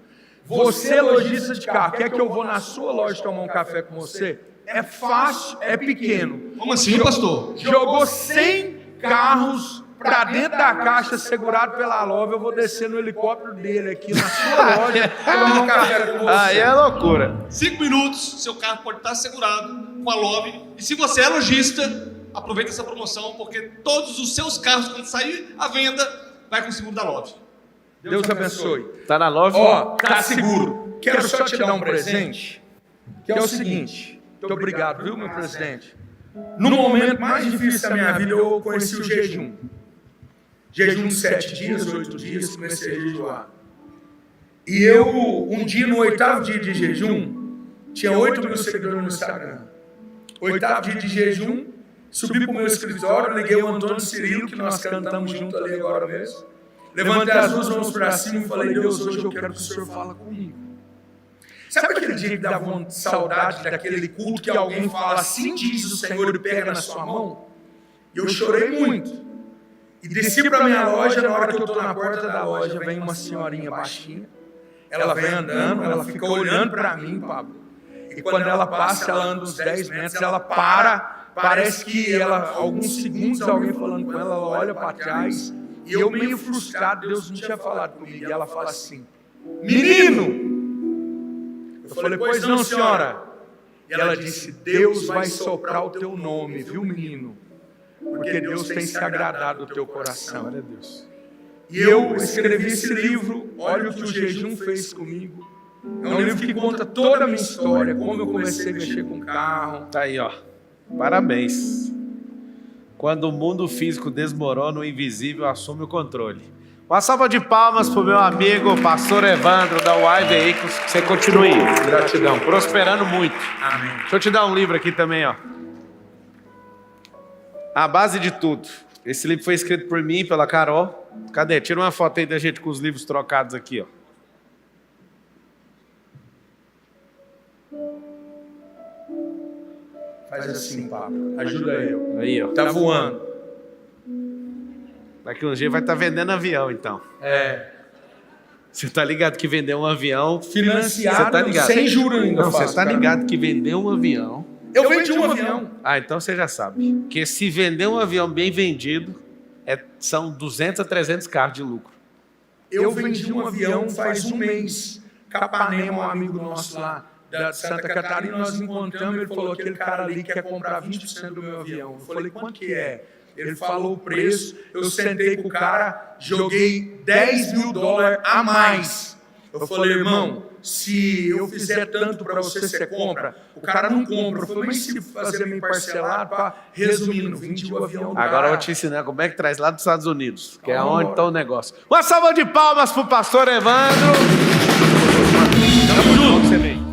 Você, lojista de carro, quer que eu vou na sua loja tomar um café com você? É fácil, é pequeno. como assim, pastor? Jogou 100 carros para dentro da caixa, segurado pela Love. Eu vou descer no helicóptero dele aqui na sua loja tomar um café com você. Aí é loucura. 5 minutos, seu carro pode estar segurado com a Love. E se você é lojista, aproveita essa promoção, porque todos os seus carros, quando sair à venda, vai com o seguro da Love. Deus abençoe. Tá na Love? Ó, tá seguro. Quero só te dar um presente, que é o seguinte. Muito obrigado, viu, meu presidente? No momento mais difícil da minha vida, eu conheci o jejum. Jejum de 7 dias, 8 dias, comecei a jejuar. E eu, um dia, no 8º dia de jejum, tinha 8 mil seguidores no Instagram. 8º dia de jejum, subi para o meu escritório, liguei o Antônio Cirilo, que nós cantamos junto ali agora mesmo. Levantei as duas mãos para cima e falei, Deus, hoje eu quero que o Senhor fale comigo. Sabe aquele dia que dá saudade daquele culto que alguém fala assim diz o Senhor e pega na sua mão? E eu chorei muito. E desci para minha loja, na hora que eu estou na porta da loja, vem uma senhorinha baixinha. Ela vem andando, ela fica olhando para mim, Pablo. E quando ela passa, ela anda uns 10 metros, ela para, parece que ela, alguns segundos, alguém falando com ela, ela olha para trás. E eu meio frustrado, Deus não tinha falado comigo. E ela fala assim, menino! Eu falei, pois não, senhora. E ela disse, Deus vai soprar o teu nome, viu, menino? Porque Deus tem se agradado do teu coração. Glória a Deus. E eu escrevi esse livro, olha o que o jejum fez comigo. É um livro que conta toda a minha história, como eu comecei a mexer com carro. Tá aí, ó. Parabéns. Quando o mundo físico desmorona, o invisível assume o controle. Uma salva de palmas pro meu amigo, pastor Evandro, da UAI Veículos. Que você continue. Gratidão. Prosperando muito. Amém. Deixa eu te dar um livro aqui também, ó. A base de tudo. Esse livro foi escrito por mim, pela Carol. Cadê? Tira uma foto aí da gente com os livros trocados aqui, ó. Faz assim, Pablo. Ajuda eu. Aí, ó. Tá voando. Daqui uns dias vai estar vendendo avião, então. É. Você tá ligado que vender um avião... Financiado, Você tá ligado? sem juros ainda. Não, você faço, tá cara. ligado que vender um avião... Eu vendi um avião. Ah, então você já sabe. Que se vender um avião bem vendido, são 200 a 300 carros de lucro. Eu vendi um avião faz um mês. Capanema, um amigo nosso lá da Santa Catarina, nós encontramos, ele falou, aquele cara ali quer comprar 20% do meu avião. Eu falei, quanto que é? Ele falou o preço, eu sentei com o cara, joguei $10 mil a mais. Eu falei, irmão, se eu fizer tanto para você, você compra? O cara não compra. Eu falei, mas se fazer meio parcelado, resumindo, vendi o avião do cara. Agora eu vou te ensinar como é que traz lá dos Estados Unidos, que é onde está o negócio. Uma salva de palmas pro pastor Evandro. Tamo junto. Você vem.